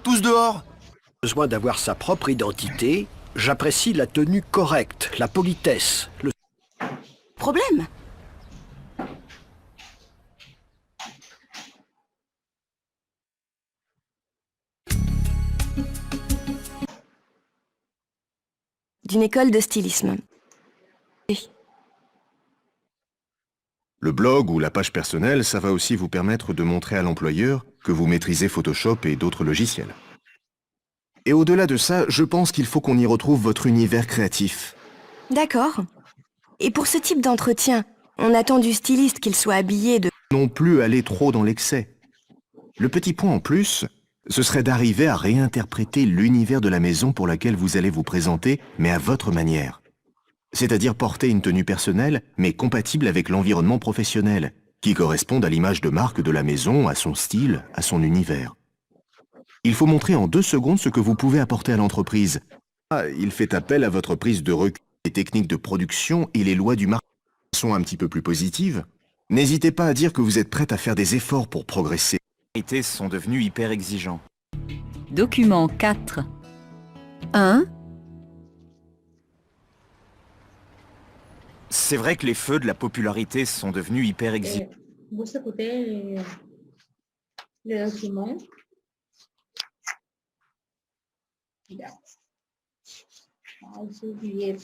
tous dehors! Besoin d'avoir sa propre identité, j'apprécie la tenue correcte, la politesse, le... Problème? D'une école de stylisme. Le blog ou la page personnelle, ça va aussi vous permettre de montrer à l'employeur que vous maîtrisez Photoshop et d'autres logiciels. Et au-delà de ça, je pense qu'il faut qu'on y retrouve votre univers créatif. D'accord. Et pour ce type d'entretien, on attend du styliste qu'il soit habillé de... Non plus aller trop dans l'excès. Le petit point en plus, ce serait d'arriver à réinterpréter l'univers de la maison pour laquelle vous allez vous présenter, mais à votre manière. C'est-à-dire porter une tenue personnelle, mais compatible avec l'environnement professionnel, qui corresponde à l'image de marque de la maison, à son style, à son univers. Il faut montrer en 2 secondes ce que vous pouvez apporter à l'entreprise. Il fait appel à votre prise de recul, les techniques de production et les lois du marché sont un petit peu plus positives. N'hésitez pas à dire que vous êtes prête à faire des efforts pour progresser. Les autorités sont devenus hyper exigeants. Document 4. 1. C'est vrai que les feux de la popularité sont devenus hyper exigeants. Vous écoutez le document. Bien. Ah, j'ai oublié.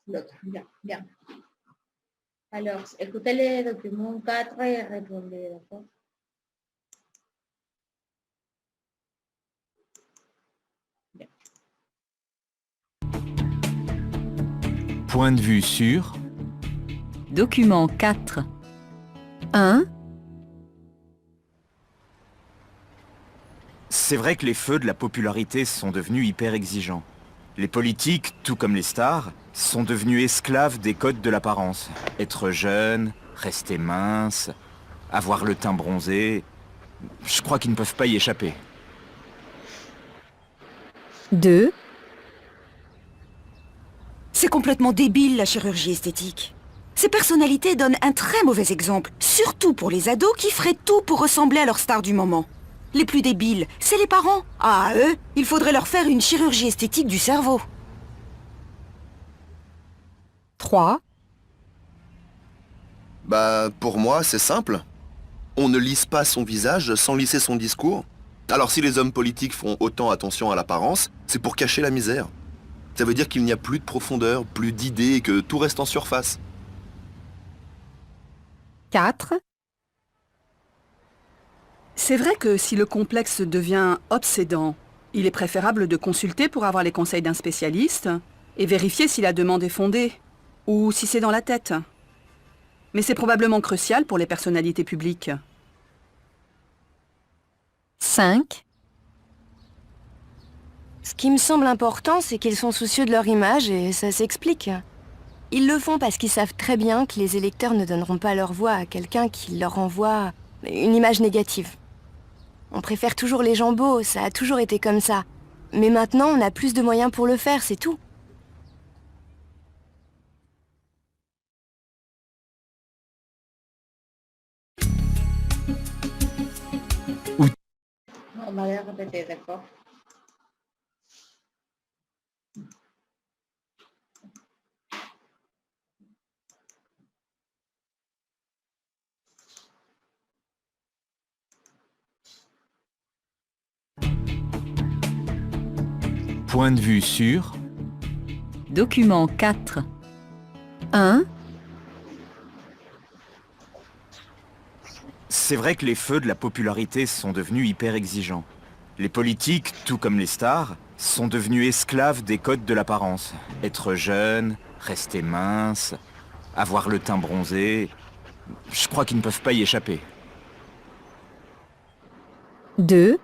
L'autre. Bien, bien. Alors, écoutez le document 4 et répondez, d'accord? Point de vue sur... Document 4. 1. C'est vrai que les feux de la popularité sont devenus hyper exigeants. Les politiques, tout comme les stars, sont devenus esclaves des codes de l'apparence. Être jeune, rester mince, avoir le teint bronzé... Je crois qu'ils ne peuvent pas y échapper. 2. C'est complètement débile, la chirurgie esthétique. Ces personnalités donnent un très mauvais exemple, surtout pour les ados qui feraient tout pour ressembler à leur star du moment. Les plus débiles, c'est les parents. Ah, eux, il faudrait leur faire une chirurgie esthétique du cerveau. 3. Bah, pour moi, c'est simple. On ne lisse pas son visage sans lisser son discours. Alors si les hommes politiques font autant attention à l'apparence, c'est pour cacher la misère. Ça veut dire qu'il n'y a plus de profondeur, plus d'idées et que tout reste en surface. 4. C'est vrai que si le complexe devient obsédant, il est préférable de consulter pour avoir les conseils d'un spécialiste et vérifier si la demande est fondée, ou si c'est dans la tête. Mais c'est probablement crucial pour les personnalités publiques. 5. Ce qui me semble important, c'est qu'ils sont soucieux de leur image et ça s'explique. Ils le font parce qu'ils savent très bien que les électeurs ne donneront pas leur voix à quelqu'un qui leur envoie une image négative. On préfère toujours les gens beaux, ça a toujours été comme ça. Mais maintenant, on a plus de moyens pour le faire, c'est tout. On va les répéter, d'accord? Point de vue sur... Document 4. 1. C'est vrai que les feux de la popularité sont devenus hyper exigeants. Les politiques, tout comme les stars, sont devenus esclaves des codes de l'apparence. Être jeune, rester mince, avoir le teint bronzé... Je crois qu'ils ne peuvent pas y échapper. 2.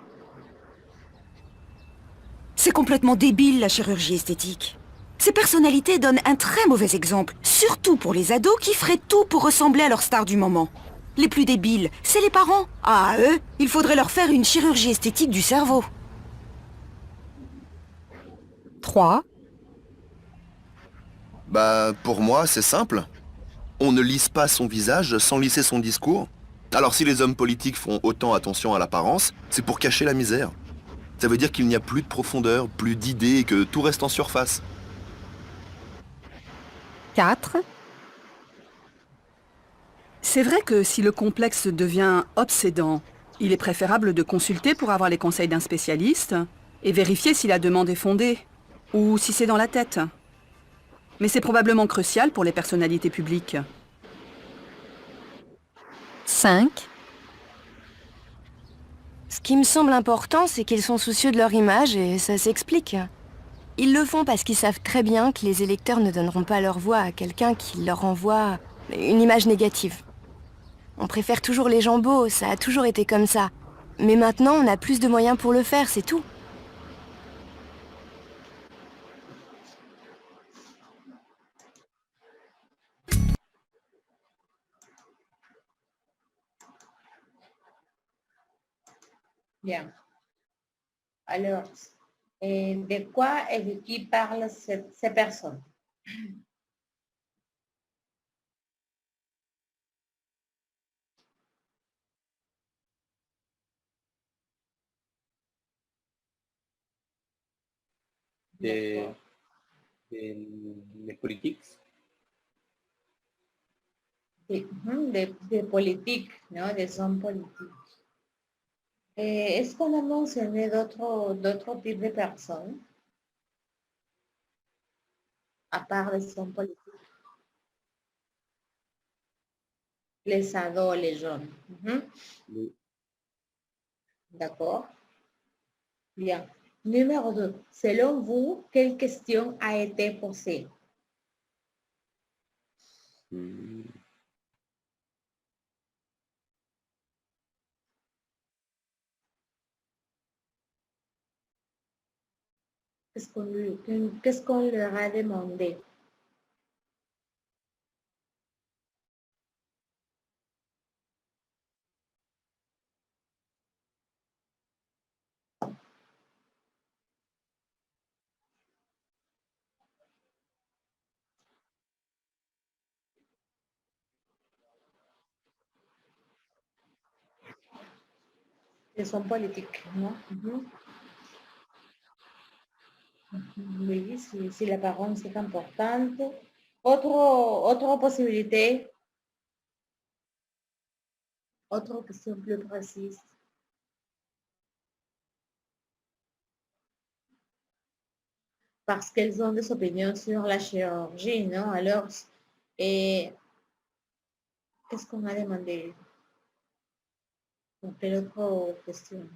C'est complètement débile, la chirurgie esthétique. Ces personnalités donnent un très mauvais exemple, surtout pour les ados qui feraient tout pour ressembler à leur star du moment. Les plus débiles, c'est les parents. Ah, eux, il faudrait leur faire une chirurgie esthétique du cerveau. 3. Bah, pour moi, c'est simple. On ne lisse pas son visage sans lisser son discours. Alors si les hommes politiques font autant attention à l'apparence, c'est pour cacher la misère. Ça veut dire qu'il n'y a plus de profondeur, plus d'idées et que tout reste en surface. 4. C'est vrai que si le complexe devient obsédant, il est préférable de consulter pour avoir les conseils d'un spécialiste et vérifier si la demande est fondée, ou si c'est dans la tête. Mais c'est probablement crucial pour les personnalités publiques. 5. Ce qui me semble important, c'est qu'ils sont soucieux de leur image et ça s'explique. Ils le font parce qu'ils savent très bien que les électeurs ne donneront pas leur voix à quelqu'un qui leur envoie une image négative. On préfère toujours les gens beaux, ça a toujours été comme ça. Mais maintenant, on a plus de moyens pour le faire, c'est tout. Bien. Alors, de quoi et de qui parlent ces personnes? Des politiques. Des politiques, non? Des hommes politiques. Est-ce qu'on a mentionné d'autres types de personnes? À part les hommes politiques. Les ados, les jeunes. Oui. D'accord. Bien. Numéro 2. Selon vous, quelle question a été posée? Qu'est-ce qu'on leur a demandé? Ils sont politiques, non? Oui, si l'apparence est importante. Autre possibilité, autre question plus précise. Parce qu'elles ont des opinions sur la chirurgie, non? Alors, qu'est-ce qu'on a demandé? Quelle autre question?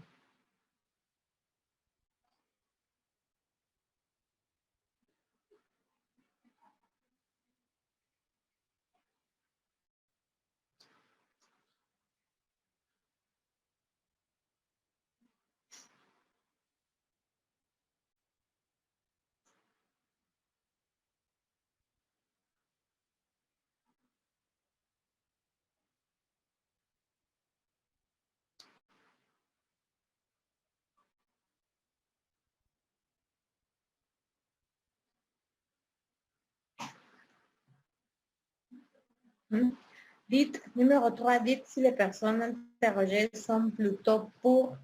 Dites, numéro 3, dites si les personnes interrogées sont plutôt pour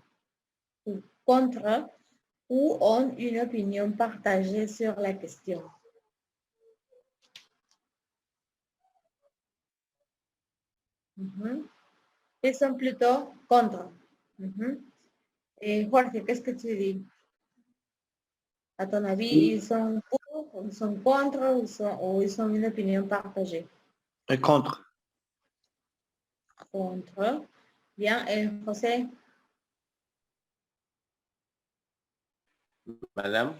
ou contre ou ont une opinion partagée sur la question. Ils sont plutôt contre. Et Jorge, qu'est-ce que tu dis? À ton avis, ils sont pour, ils sont contre ou ils ont une opinion partagée? Et contre. Contre. Bien, et José? Madame?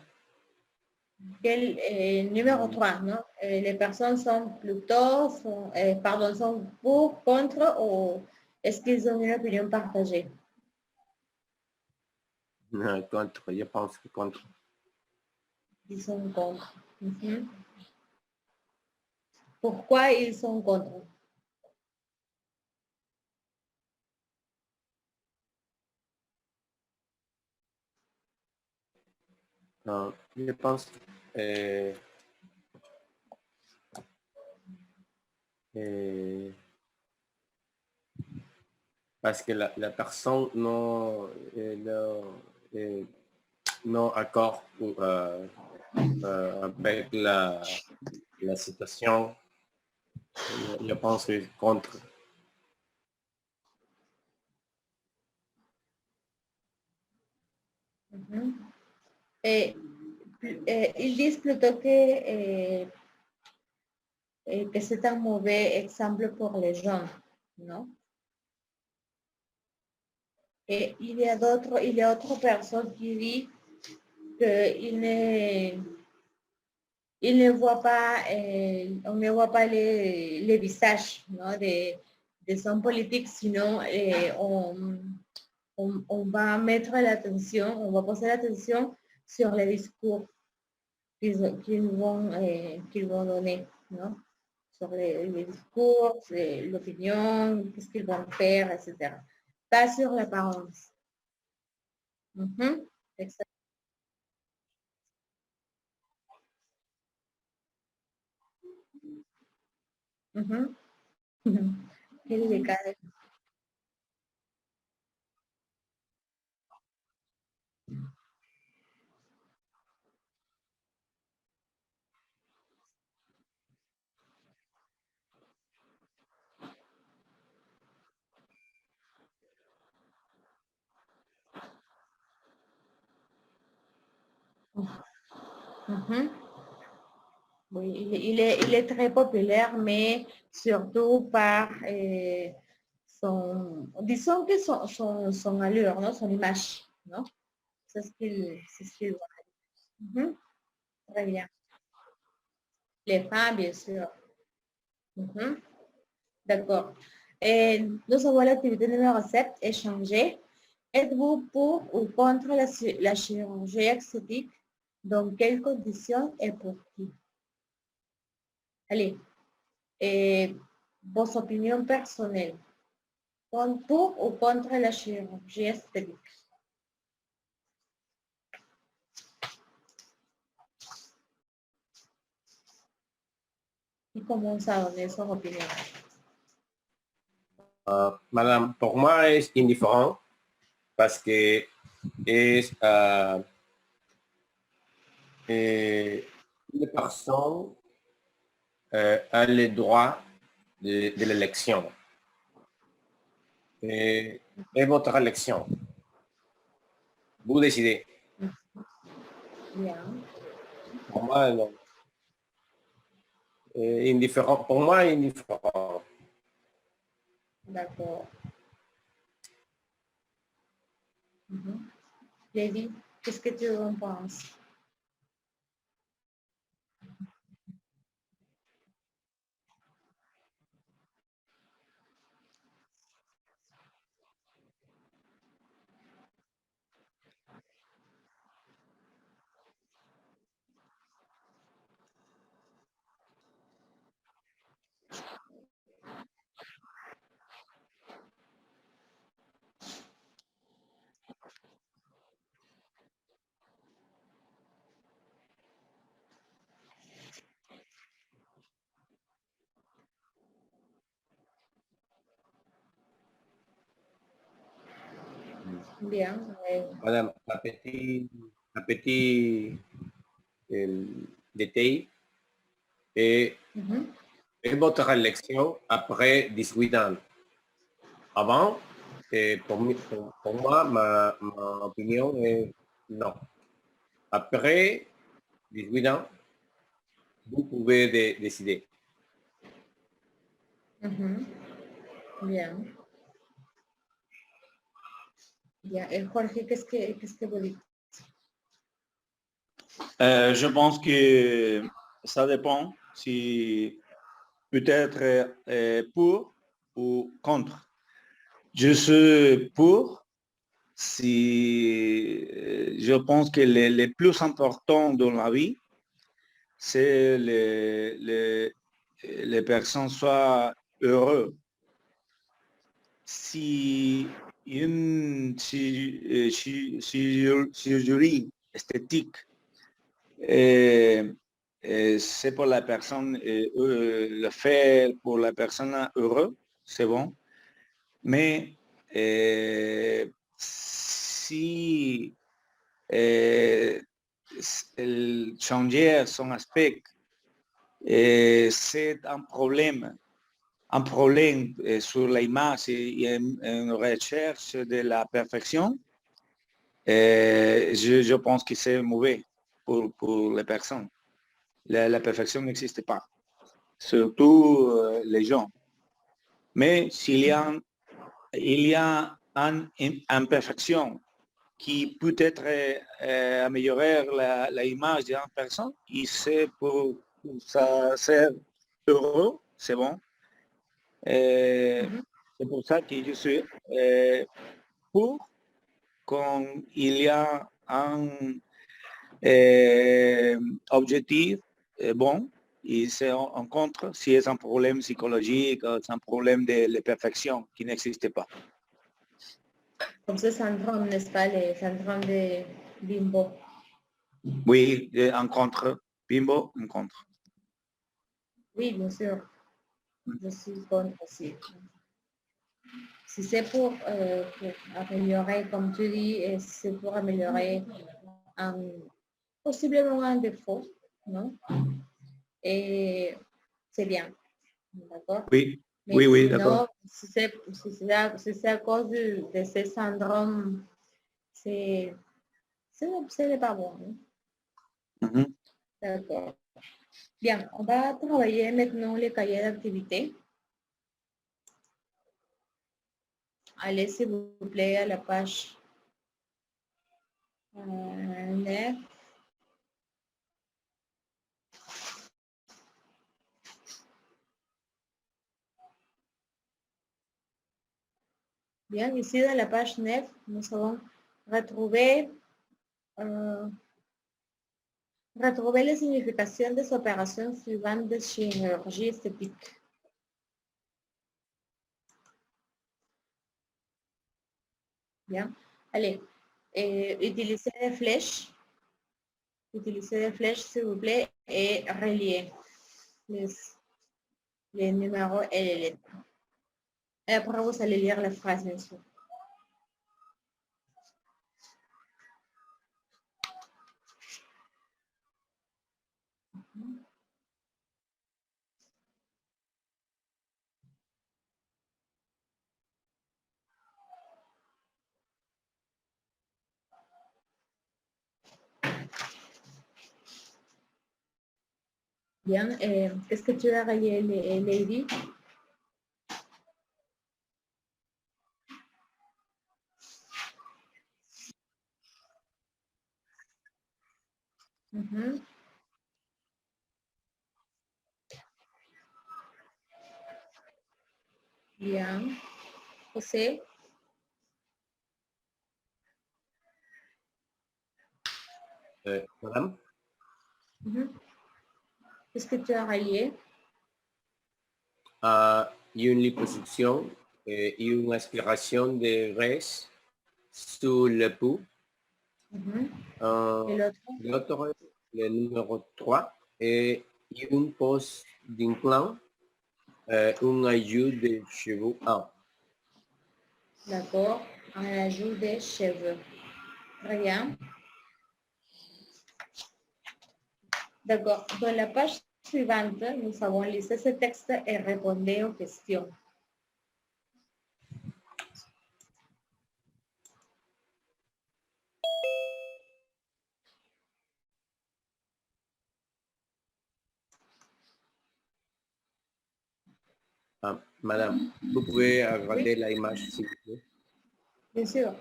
Numéro 3, non? Les personnes sont plutôt, sont pour, contre ou est-ce qu'ils ont une opinion partagée? Non, contre, je pense que contre. Ils sont contre. Pourquoi ils sont contre? Non, je pense parce que la personne non accord avec la situation, je pense que contre. Ils disent plutôt que c'est un mauvais exemple pour les jeunes, non? Et il y a d'autres personnes qui disent il ne voit pas, on ne voit pas les visages, ¿no? des hommes politiques, sinon on va mettre l'attention, on va poser l'attention sur les discours qu'ils vont donner, ¿no? Sur les discours, l'opinion, qu'est-ce qu'ils vont faire, etc. Pas sur l'apparence. Exact. Qué delicado. Oui, il est très populaire, mais surtout par disons que son allure, ¿no? Son image, ¿no? C'est ce qu'il voit. Très bien. Les femmes, bien sûr. D'accord. Nous avons l'activité numéro 7, échanger. Êtes-vous pour ou contre la chirurgie esthétique? Dans quelles conditions et pour qui? Allez, vos opinions personnelles. Pour ou contre la chirurgie esthétique? Qui commence à donner son opinion? Madame, pour moi, c'est indifférent parce que les personnes ont le droit de l'élection. Et votre élection. Vous décidez. Bien. Pour moi, non. Indifférent. Pour moi, indifférent. D'accord. Lady, qu'est-ce que tu en penses? Bien. Madame, un petit détail. Et votre élection après 18 ans. Avant, pour moi, ma opinion est non. Après 18 ans, vous pouvez décider. Bien. Bien. Et Jorge, qu'est-ce que vous dites? Je pense que ça dépend si peut-être pour ou contre. Je suis pour si je pense que le plus important dans la vie, c'est les personnes soient heureuses. Si une chirurgie esthétique, c'est pour la personne, le faire pour la personne heureuse, c'est bon. Mais si changer son aspect, c'est un problème sur l'image et une recherche de la perfection, je pense que c'est mauvais pour les personnes. La perfection n'existe pas, surtout les gens. Mais s'il y a une imperfection qui peut être améliorer l'image d'une personne, et c'est pour ça c'est heureux, c'est bon. C'est pour ça que je suis pour quand il y a un objectif bon, et c'est en contre si c'est un problème psychologique, c'est un problème de perfection qui n'existe pas. Comme ce syndrome, n'est-ce pas, le syndrome de Bimbo. Oui, en contre. Bimbo, en contre. Oui, bien sûr. Je suis contre aussi. Si c'est pour améliorer, comme tu dis, et si c'est pour améliorer possiblement un défaut, non? Et c'est bien, d'accord? Oui, mais oui, oui, sinon, d'accord. Si c'est à cause de ce syndrome, ce n'est pas bon. Hein? D'accord. Bien, on va travailler maintenant les cahiers d'activité. Allez, s'il vous plaît, à la page 9. Bien, ici dans la page 9, nous allons retrouver, les significations des opérations suivantes de chirurgie esthétique. Bien, allez, utilisez les flèches. Utilisez les flèches, s'il vous plaît, et reliez les numéros et les lettres. Et après, vous allez lire la phrase, bien sûr. Bien, qu'est-ce que tu as relié, Lady? Bien. José? Madame? Qu'est-ce que tu as relié? Une liposuction et une aspiration de graisse sur le pouls. L'autre, le numéro 3, et une pose d'implant, un ajout de cheveux. D'accord, un ajout des cheveux. Très bien. D'accord, dans la page suivante, nous avons lisé ce texte et répondu aux questions. Madame, vous pouvez agrandir la image, s'il vous plaît? Bien sûr.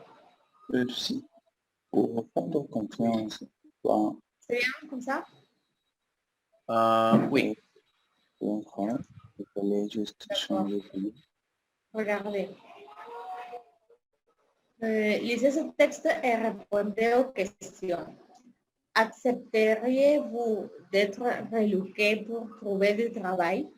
Si. Pour prendre confiance. C'est bien comme ça? Oui. Il fallait juste changer. Regardez. Lisez ce texte et répondez aux questions. Accepteriez-vous d'être relooké pour trouver du travail?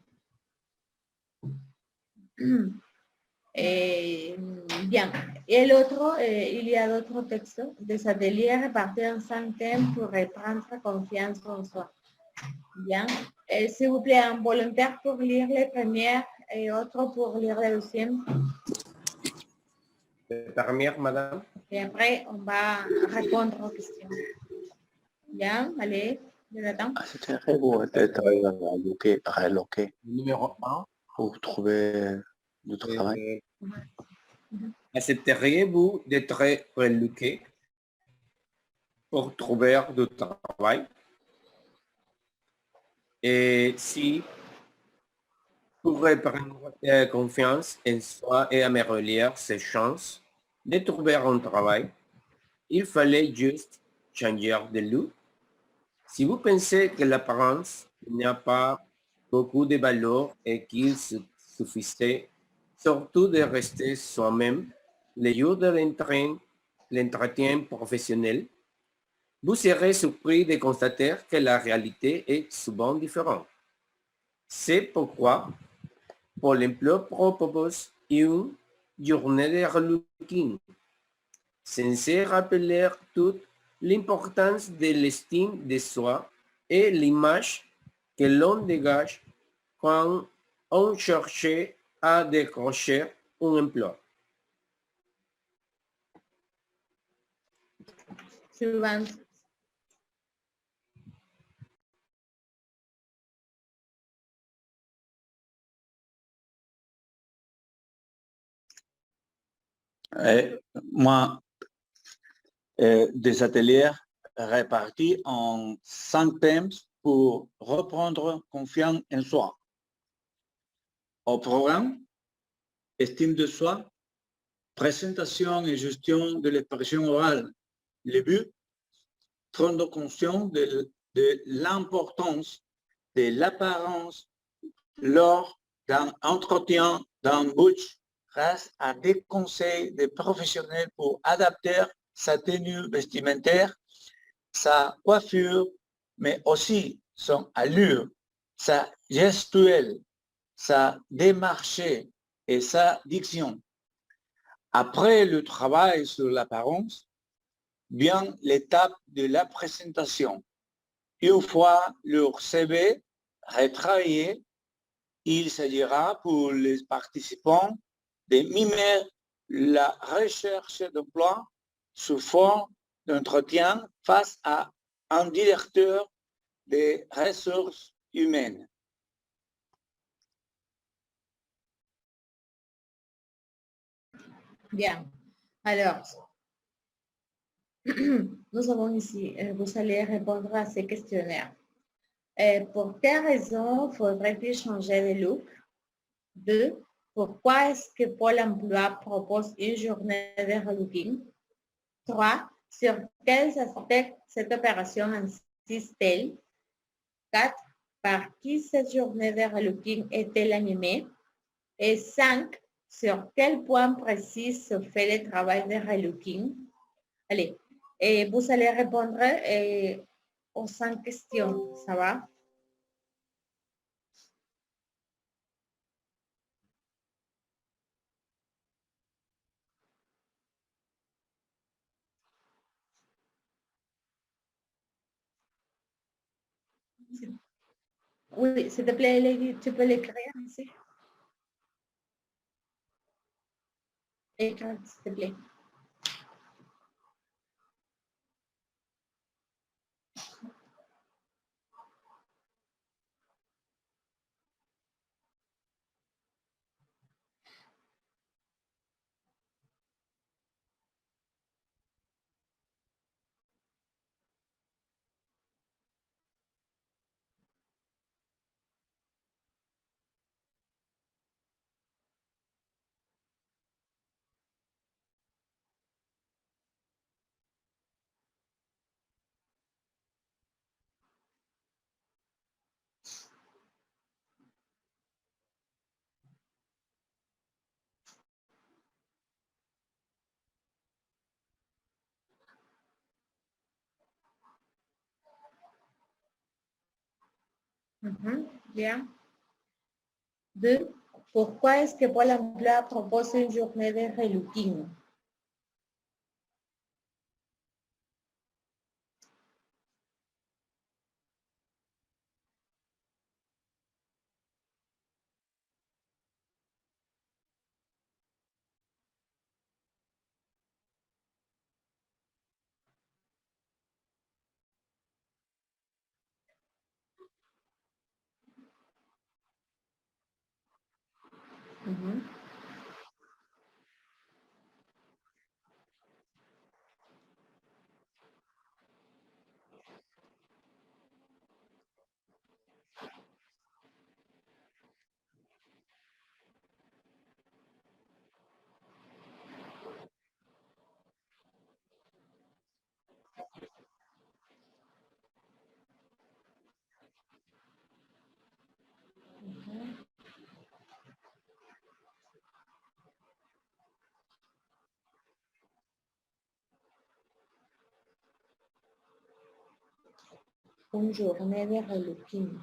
Bien. Et l'autre, il y a d'autres textes. Des ateliers répartis en 5 thèmes pour reprendre confiance en soi. Bien. S'il vous plaît, un volontaire pour lire les premières et autre pour lire les deuxièmes. La première, madame? Et après, on va répondre aux questions. Bien, allez, Jonathan. Accepteriez-vous d'être reloqué Numéro 1. pour trouver du travail? Accepteriez-vous d'être relooké pour trouver du travail? Et si vous pourrez prendre confiance en soi et améliorer ses chances de trouver un travail? il fallait juste changer de look. Si vous pensez que l'apparence n'a pas beaucoup de valeur et qu'il suffisait surtout de rester soi-même le jour de l'entretien professionnel, vous serez surpris de constater que la réalité est souvent différente. C'est pourquoi Pôle emploi propose une journée de relooking, censée rappeler toute l'importance de l'estime de soi et l'image que l'on dégage quand on cherche à décrocher un emploi. Suivante. Moi, des ateliers répartis en 5 thèmes pour reprendre confiance en soi. Au programme, estime de soi, présentation et gestion de l'expression orale. Le but, prendre conscience de l'importance de l'apparence lors d'un entretien d'embauche grâce à des conseils des professionnels pour adapter sa tenue vestimentaire, sa coiffure, mais aussi son allure, sa gestuelle, sa démarche et sa diction. Après le travail sur l'apparence, vient l'étape de la présentation. Une fois leur CV retravaillé, il s'agira pour les participants de mimer la recherche d'emploi sous forme d'entretien face à un directeur des ressources humaines. Bien. Alors, nous avons ici, vous allez répondre à ces questionnaires. Pour quelle raison faudrait-il changer de look? 2. Pourquoi est-ce que Pôle emploi propose une journée de relooking? 3. Sur quels aspects cette opération insiste-t-elle? 4. Par qui cette journée de relooking est-elle animée? Et 5. Sur quel point précis se fait le travail de relooking? Allez, et vous allez répondre aux 5 questions, ça va? Oui, s'il te plaît, tu peux l'écrire ici. Écrire, s'il te plaît. Bien. 2. Pourquoi est-ce que Pôle emploi propose une journée de relooking? Une journée de relooking.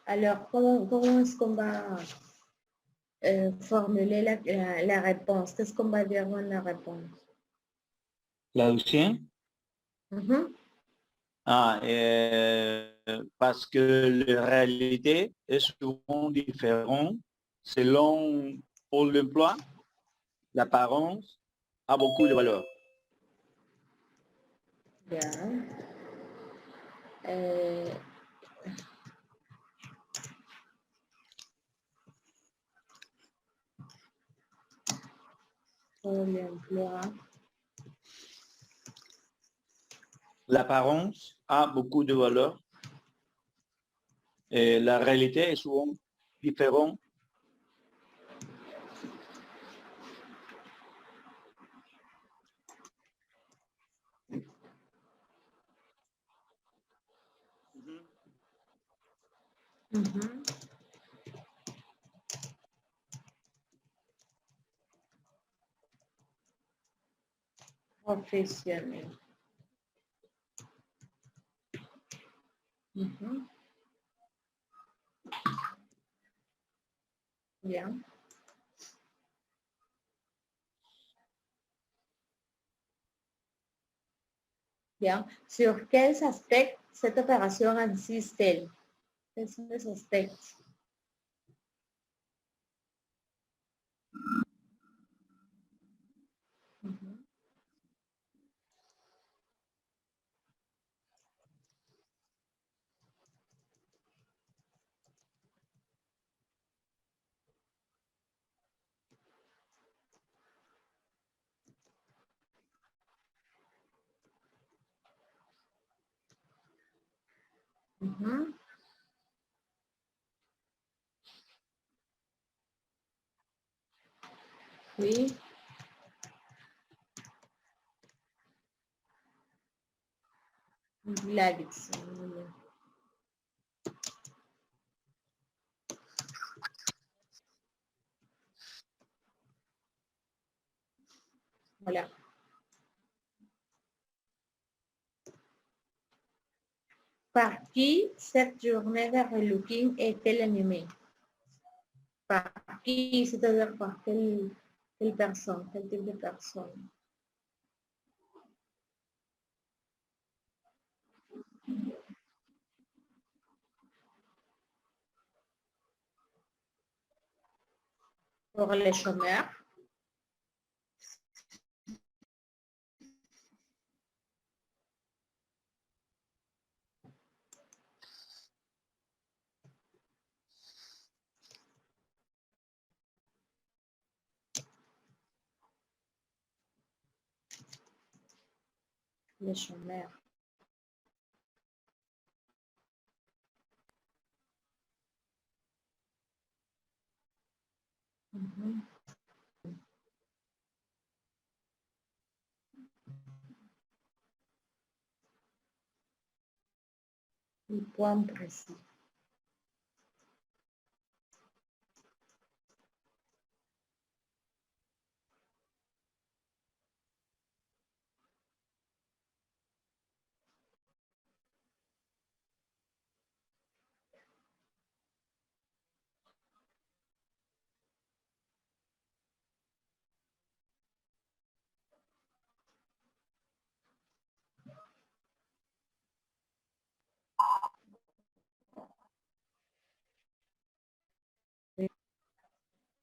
Alors, comment est-ce qu'on va formuler la réponse? Qu'est-ce qu'on va dire dans la réponse? La deuxième? Parce que la réalité est souvent différente selon Pôle d'emploi. L'apparence a beaucoup de valeur. Bien. Pôle emploi. L'apparence a beaucoup de valeur. Et la réalité est souvent différente. Professionnel. Bien. Bien. Sur quels aspects cette opération insiste-t-elle? Quels sont les aspects? Oui. L'addiction. Voilà. Par qui cette journée de relooking est-elle animée? Par qui, c'est-à-dire par quelle personne, quel type de personne? Pour les chômeurs. Les chômeurs. Le point précis.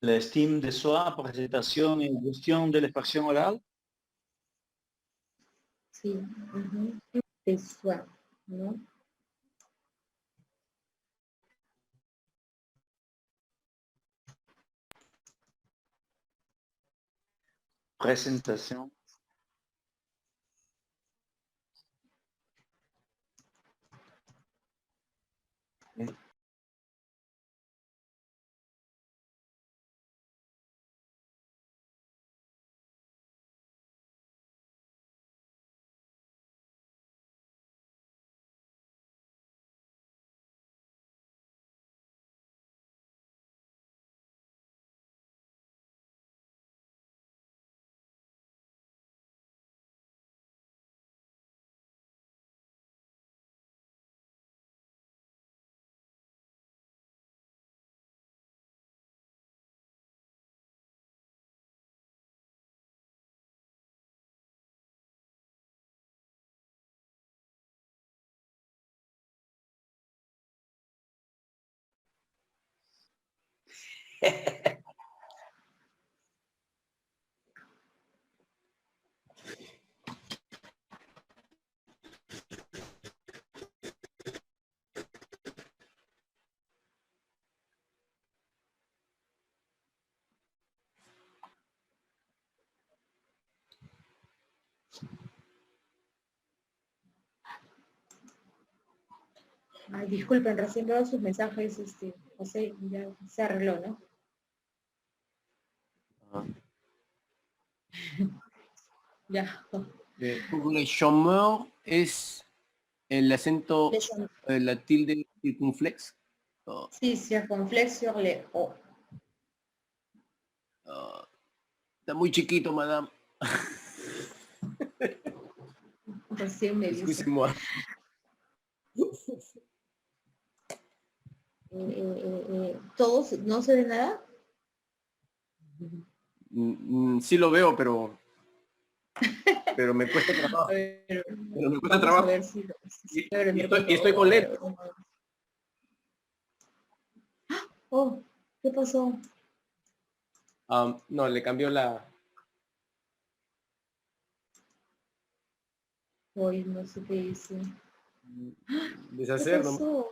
L'estime de soi, présentation et gestion de l'expression orale. Sí. De soi, non? Présentation. Ay, disculpen, recién veo sus mensajes, José, ya se arregló, ¿no? Ya. Pour les chômeurs, es el acento, la tilde circunflex. Sí, circonflexe sur les O. Está muy chiquito, madame. Recién me dice. Excusez-moi. ¿Todos no se ve nada? Sí lo veo, pero me cuesta trabajo. Pero me cuesta vamos trabajo. a ver si Y estoy con LED. Oh, ¿qué pasó? No, le cambió la... Hoy no sé qué hice. Deshacer, ¿Qué pasó?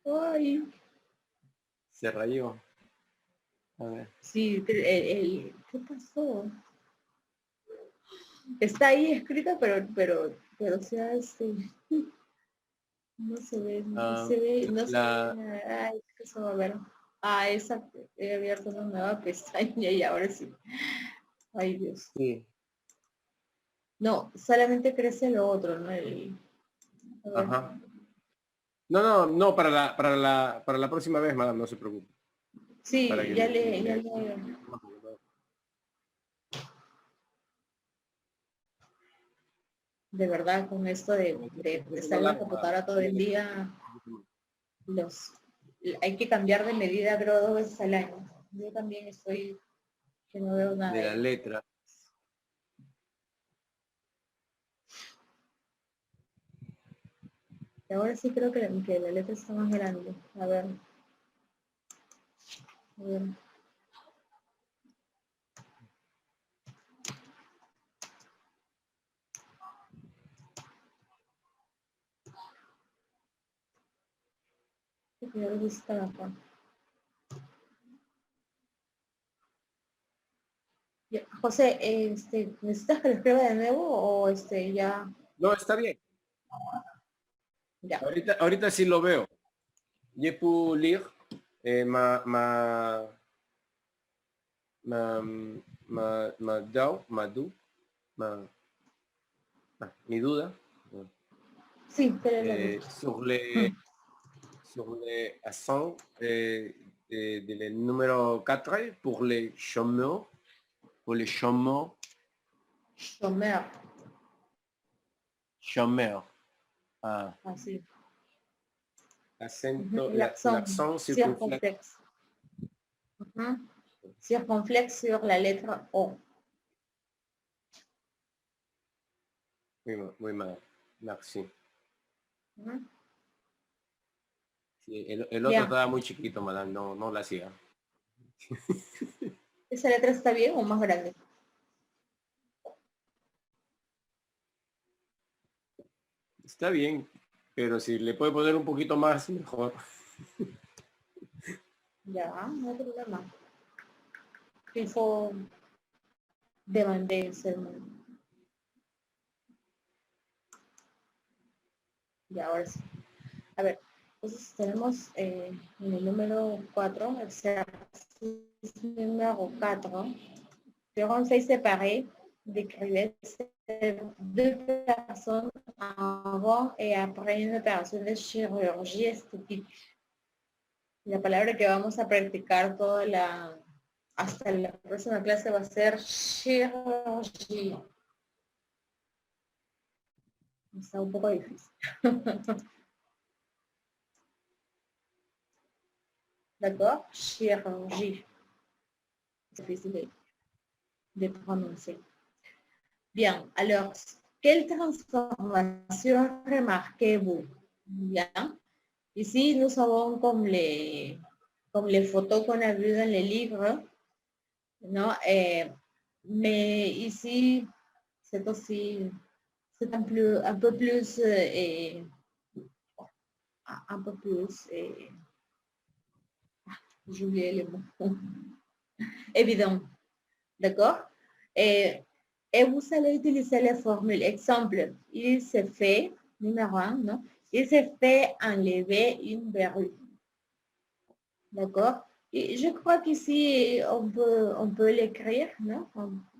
Ay. Se rayó. A ver. Sí, ¿qué pasó? Está ahí escrito, pero o sea, no se ve, no se ve, no se ve. Ay, ¿qué se va a ver? Ah, exacto. He abierto una nueva pestaña y ahora sí. Ay, Dios. Sí. No, solamente crece lo otro, ¿no? Ajá. No, para la próxima vez, madame, no se preocupe. Sí, Para que ya le- le. De verdad, con esto de estar en la computadora todo el día, hay que cambiar de medida, creo, 2 veces al año. Yo también estoy, que no veo nada. De la letra. Y ahora sí creo que la letra está más grande. A ver. A ver. Creo que está acá. Ya, José, ¿necesitas que lo escriba de nuevo o ya? No, está bien. Ya. Ahorita sí lo veo. Je peux lire mi duda. Sí, pero Sur les accents de numéro 4 pour les chômeurs. Pour les chômeurs. Chômeur. Chômeur. Ah. Así. Acento, L'accent circonflexe. Circonflexe sur la letra O. Muy mal. Merci. Sí, el otro Ya. estaba muy chiquito, madame, no la hacía. ¿Esa letra está bien o más grande? Está bien, pero si le puede poner un poquito más, mejor. Ya, no hay problema. Il faut demander seulement. Y ahora sí. A ver, entonces tenemos en el número 4, exercice numéro 4, sur un fait séparé, décrivez deux personnes avant et après une opération de chirurgie esthétique. La palabra que vamos a practicar hasta la próxima clase va a ser chirurgie. Está un poco difícil. D'accord? Chirurgie. C'est difficile de prononcer. Bien, alors, quelle transformation remarquez-vous? Bien. Ici, nous avons comme les photos qu'on a vues dans les livres, non? Mais ici, c'est aussi, c'est un peu plus, un peu plus, j'ai oublié le mot, évident, d'accord? Et vous allez utiliser les formules. Exemple, il se fait, numéro 1, non? Il se fait enlever une verrue. D'accord? Et je crois qu'ici, on peut l'écrire, non?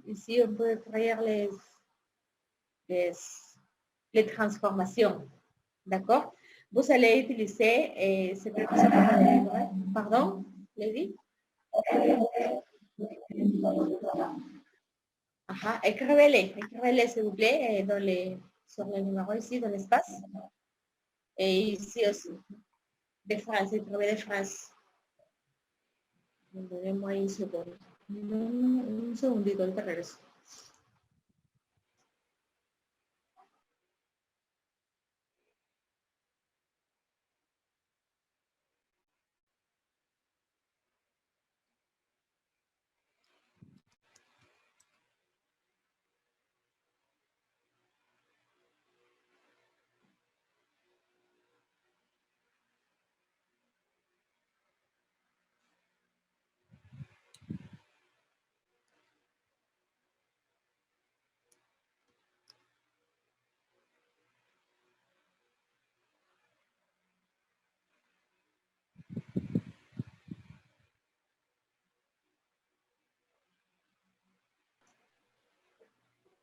Ici, on peut écrire les transformations. D'accord? Vous allez utiliser, c'est quelque chose comme le livre. Pardon? Lady? Ajá, écrivez-les, s'il vous plaît, sur le numéro ici, dans l'espace. Et ici aussi, des phrases, écrivez des phrases. Donnez-moi une seconde. Un segundito, ahorita regreso.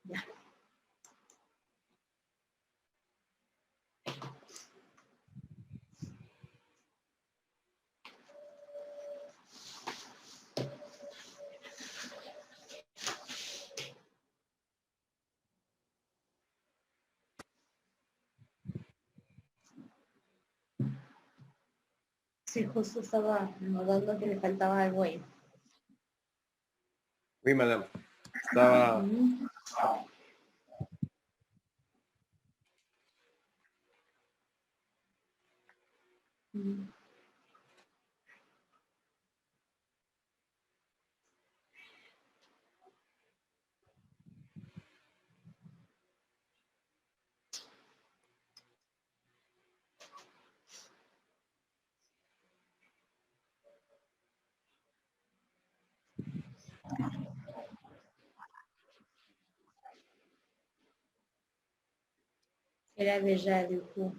Ya. Sí, justo estaba notando que le faltaba algo ahí. Oui, madame. Estaba... Era déjà du coup.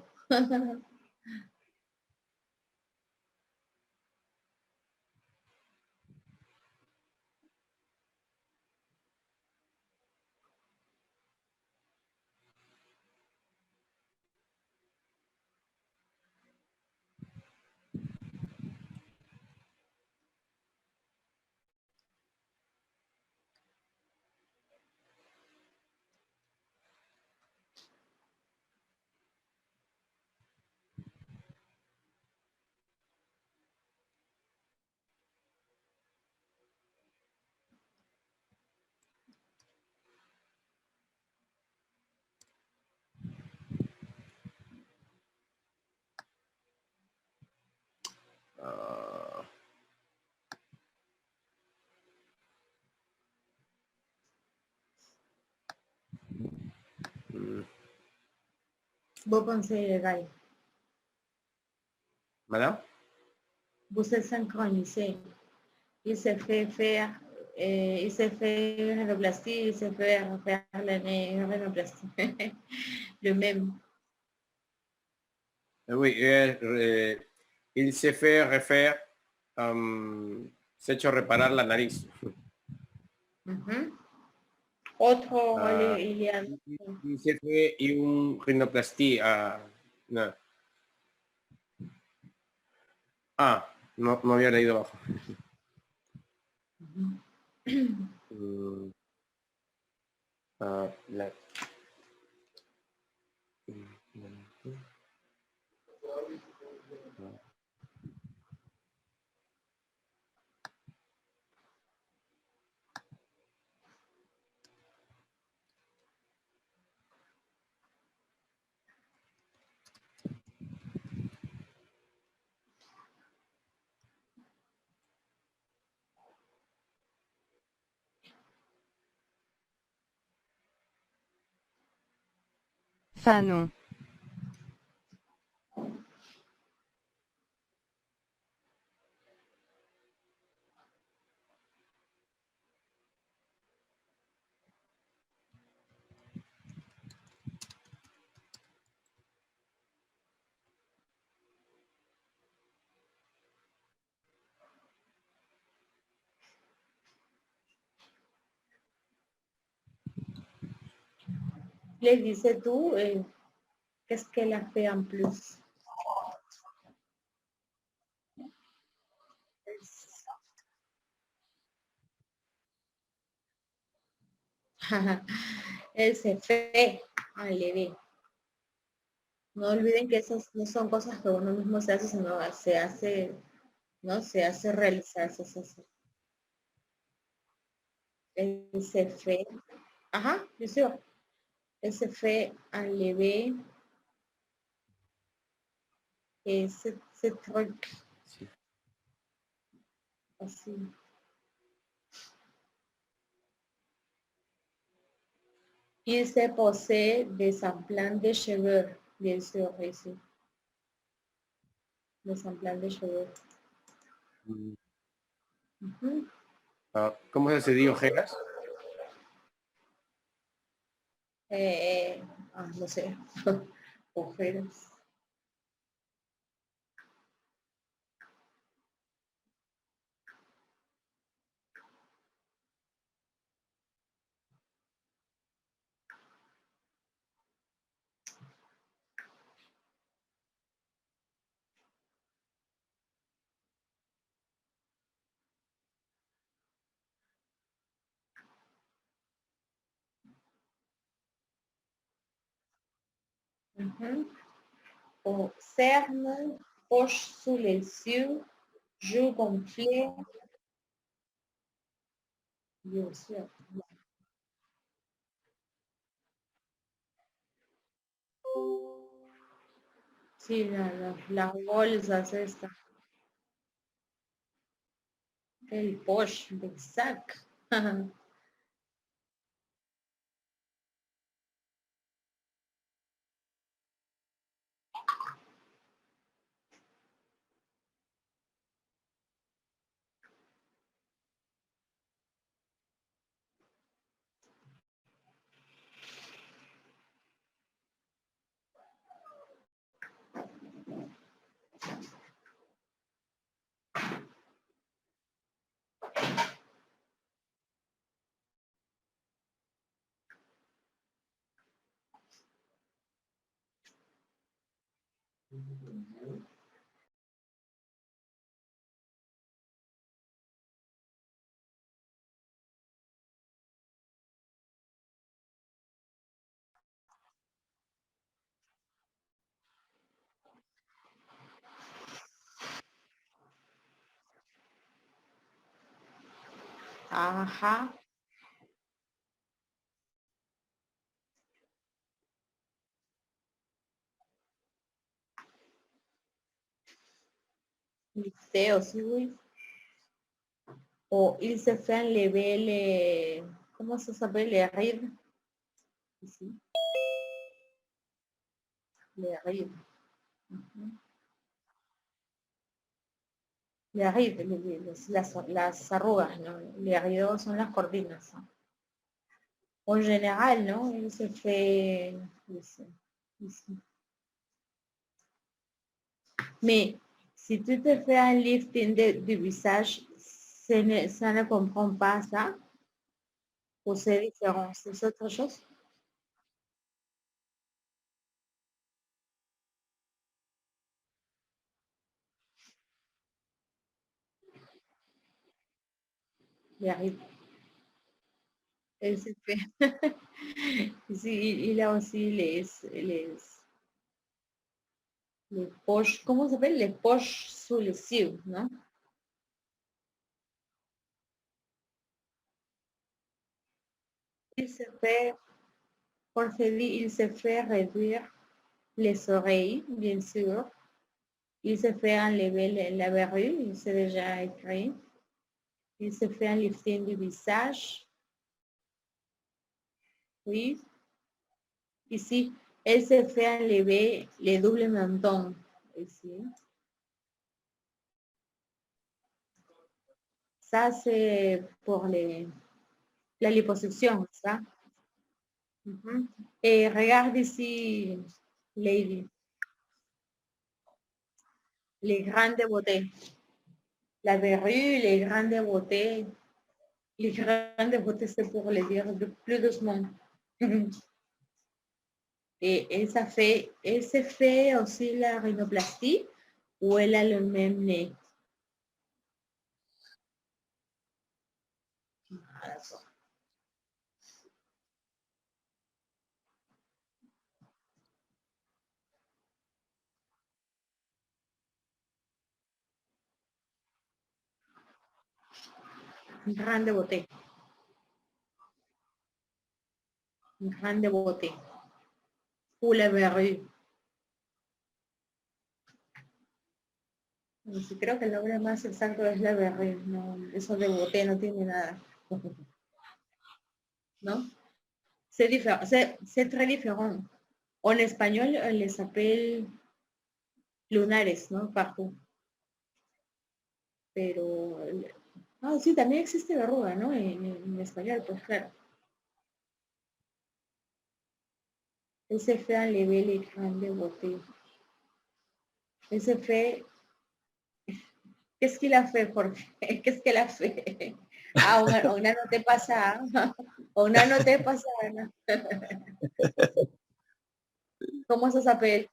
Vos pensez légal. Madame? Vous êtes synchronisé. Il se fait faire, il se fait une rhinoplastie, il se fait faire une rhinoplastie. Le même. Oui, il se fait refaire, se ha hecho reparar la nariz. Otro, Ah, il y a... il se fait une rhinoplastie. No. No, no había leído abajo. La... Fanon. Le dices tú, qu'est-ce qu'elle a fait en plus? Elle se fait enlever. No olviden que esas no son cosas que uno mismo se hace, sino se hace, ¿no? Se hace realizar, se hace. Elle se fait. Ajá, bien sûr. Elle se fait enlever. Et ce truc. Así. Il se posee de semblant de cheveux, bien sûr, ici. De semblant de cheveux. Ujú. ¿Cómo se dice ojeras? No sé. Ojeras. Uhum. O cerne, poche sous les yeux, joues gonflées. Bien sûr. Sí, la bolsa es esta. El poche, el sac. Ajá. Lycée aussi, oui. O il se fait enlever les... ¿Cómo se s'appelle? Les rides. Ici. Les rides. Ujú. Les rides, las arrugas, ¿no? Les rides son las cortinas, ¿no? En général, ¿no? Il se fait... Ici. Mais si tu te fais un lifting du visage, ça ne comprend pas ça? Ou c'est différent? C'est autre chose? Il arrive. Elle se fait. Ici, il a aussi les poches, comment ça s'appelle? Les poches sous les yeux, non? Il se fait, pour se dire, il se fait réduire les oreilles, bien sûr. Il se fait enlever la verrue, c'est déjà écrit. Il se fait un lifting du visage. Oui. Ici, Elle se fait enlever les doubles mentons ici. Ça, c'est pour la liposuction, ça. Et regarde ici, Lady. Les grandes beautés. La verrue, les grandes beautés. Les grandes beautés, c'est pour les dire plus doucement. Et elle se fait aussi la rhinoplastie ou elle a le même nez. Grande beauté. Grande beauté. Ou la verrue. Sí, creo que el nombre más exacto es la verrue. No, eso de beauté no tiene nada. ¿No? C'est très différent. En espagnol, on les appelle lunares, ¿no? Partout. Pero, sí, también existe verruga, ¿no? En español, pues claro. Elle se fait enlever les grandes beautés. Elle se fait... Qu'est-ce qu'il a fait, Jorge? Qu'est-ce qu'elle a fait? Ah, una no te pasa. Una no te pasa. ¿Cómo ça s'appelle?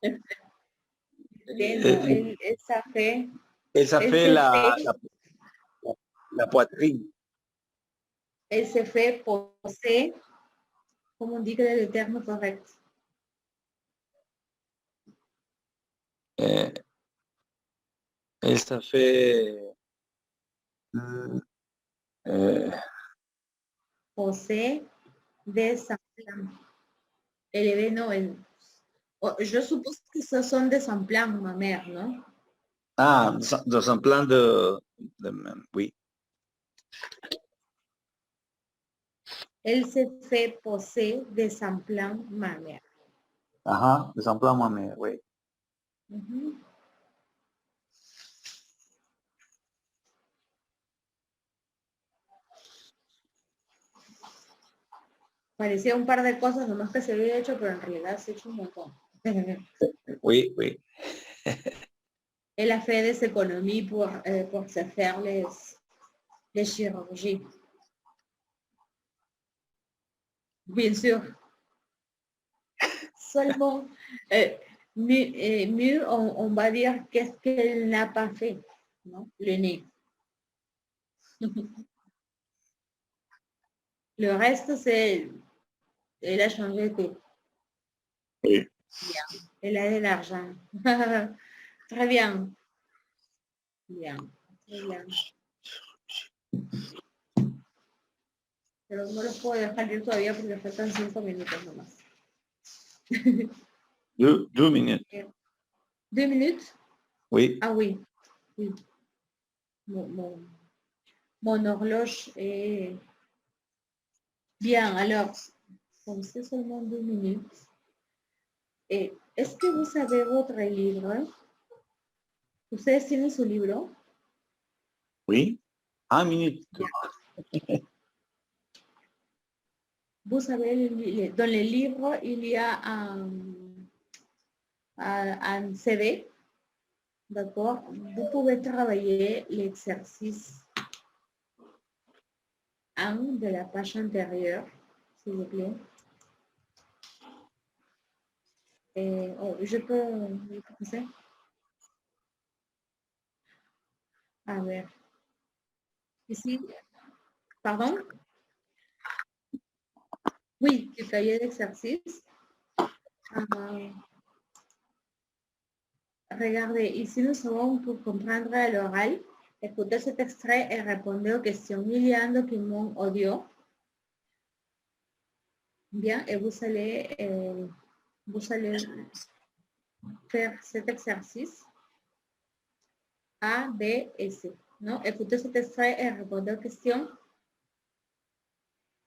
Ça fait... Elle se fait la poitrine. Elle se fait poser, comment on dit que le terme correct? Elle se fait... Poser des implants. Élevé, non. Je suppose que ce sont des implants, ma mère, non? Ah, des implants oui. Elle se fait poser des implants mammaires. Ajá, des implants mammaires, oui. Parecía un par de cosas nomás que se había hecho, pero en realidad se ha hecho un montón. Oui, oui. Elle a fait des économies pour se faire les chirurgies. Bien sûr. Seulement, mieux on va dire qu'est-ce qu'elle n'a pas fait, non? Le nez. Le reste, c'est... Elle a changé tout. Oui. Bien. Elle a de l'argent. Très bien. Bien. Très bien. Pero no los puedo dejar ir todavía porque faltan 5 minutos nomás. 2 minutes. 2 minutes? Oui. Ah oui. Oui. Mon horloge est... Bien, alors, comme c'est seulement 2 minutes. Et est-ce que vous avez votre livre? ¿Ustedes tienen su libro? Oui. 1 minute. Vous savez, dans le livre, il y a un CD. D'accord? Vous pouvez travailler l'exercice 1 de la page antérieure, s'il vous plaît. Et, je peux commencer? A ver. Ici, pardon? Oui, du cahier d'exercice. Regardez, ici nous avons pour comprendre à l'oral. Écoutez cet extrait et répondez aux questions. Il y a un document audio. Bien, et vous allez faire cet exercice A, B et C. Non? Écoutez cet extrait et répondez aux questions.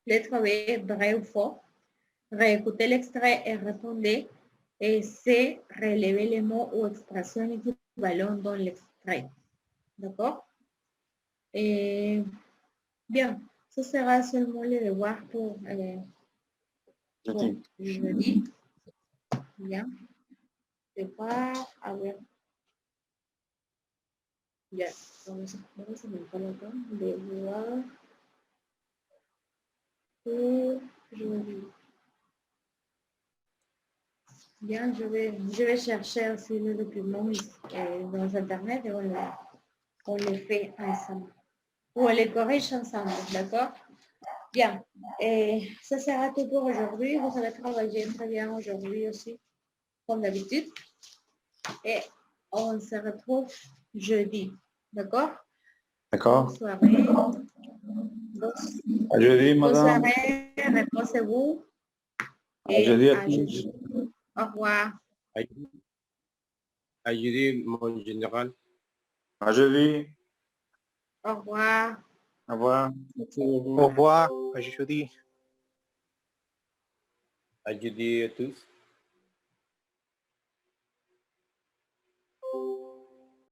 Lettre B, vrai ou faux. Réécoutez l'extrait et répondez Et C, relever les mots ou expressions équivalentes dans l'extrait. D'accord? Et bien, ce sera seulement le devoir pour jeudi. Bien. Devoir, a ver. Ya, vamos a marcar acá. Devoir pour jeudi. Bien, je vais chercher aussi le document dans Internet et on le fait ensemble. Ou on les corrige ensemble, d'accord? Bien, ça sera tout pour aujourd'hui. Vous allez travailler très bien aujourd'hui aussi, comme d'habitude. Et on se retrouve jeudi, d'accord? D'accord. Bonne soirée. À jeudi, Bonne madame. soirée, reposez-vous. À jeudi à À tous. jeudi. Au revoir. Ayuder mon général. À jeudi. Au revoir. Au revoir. Au revoir, à jeudi. Ayuder à tous.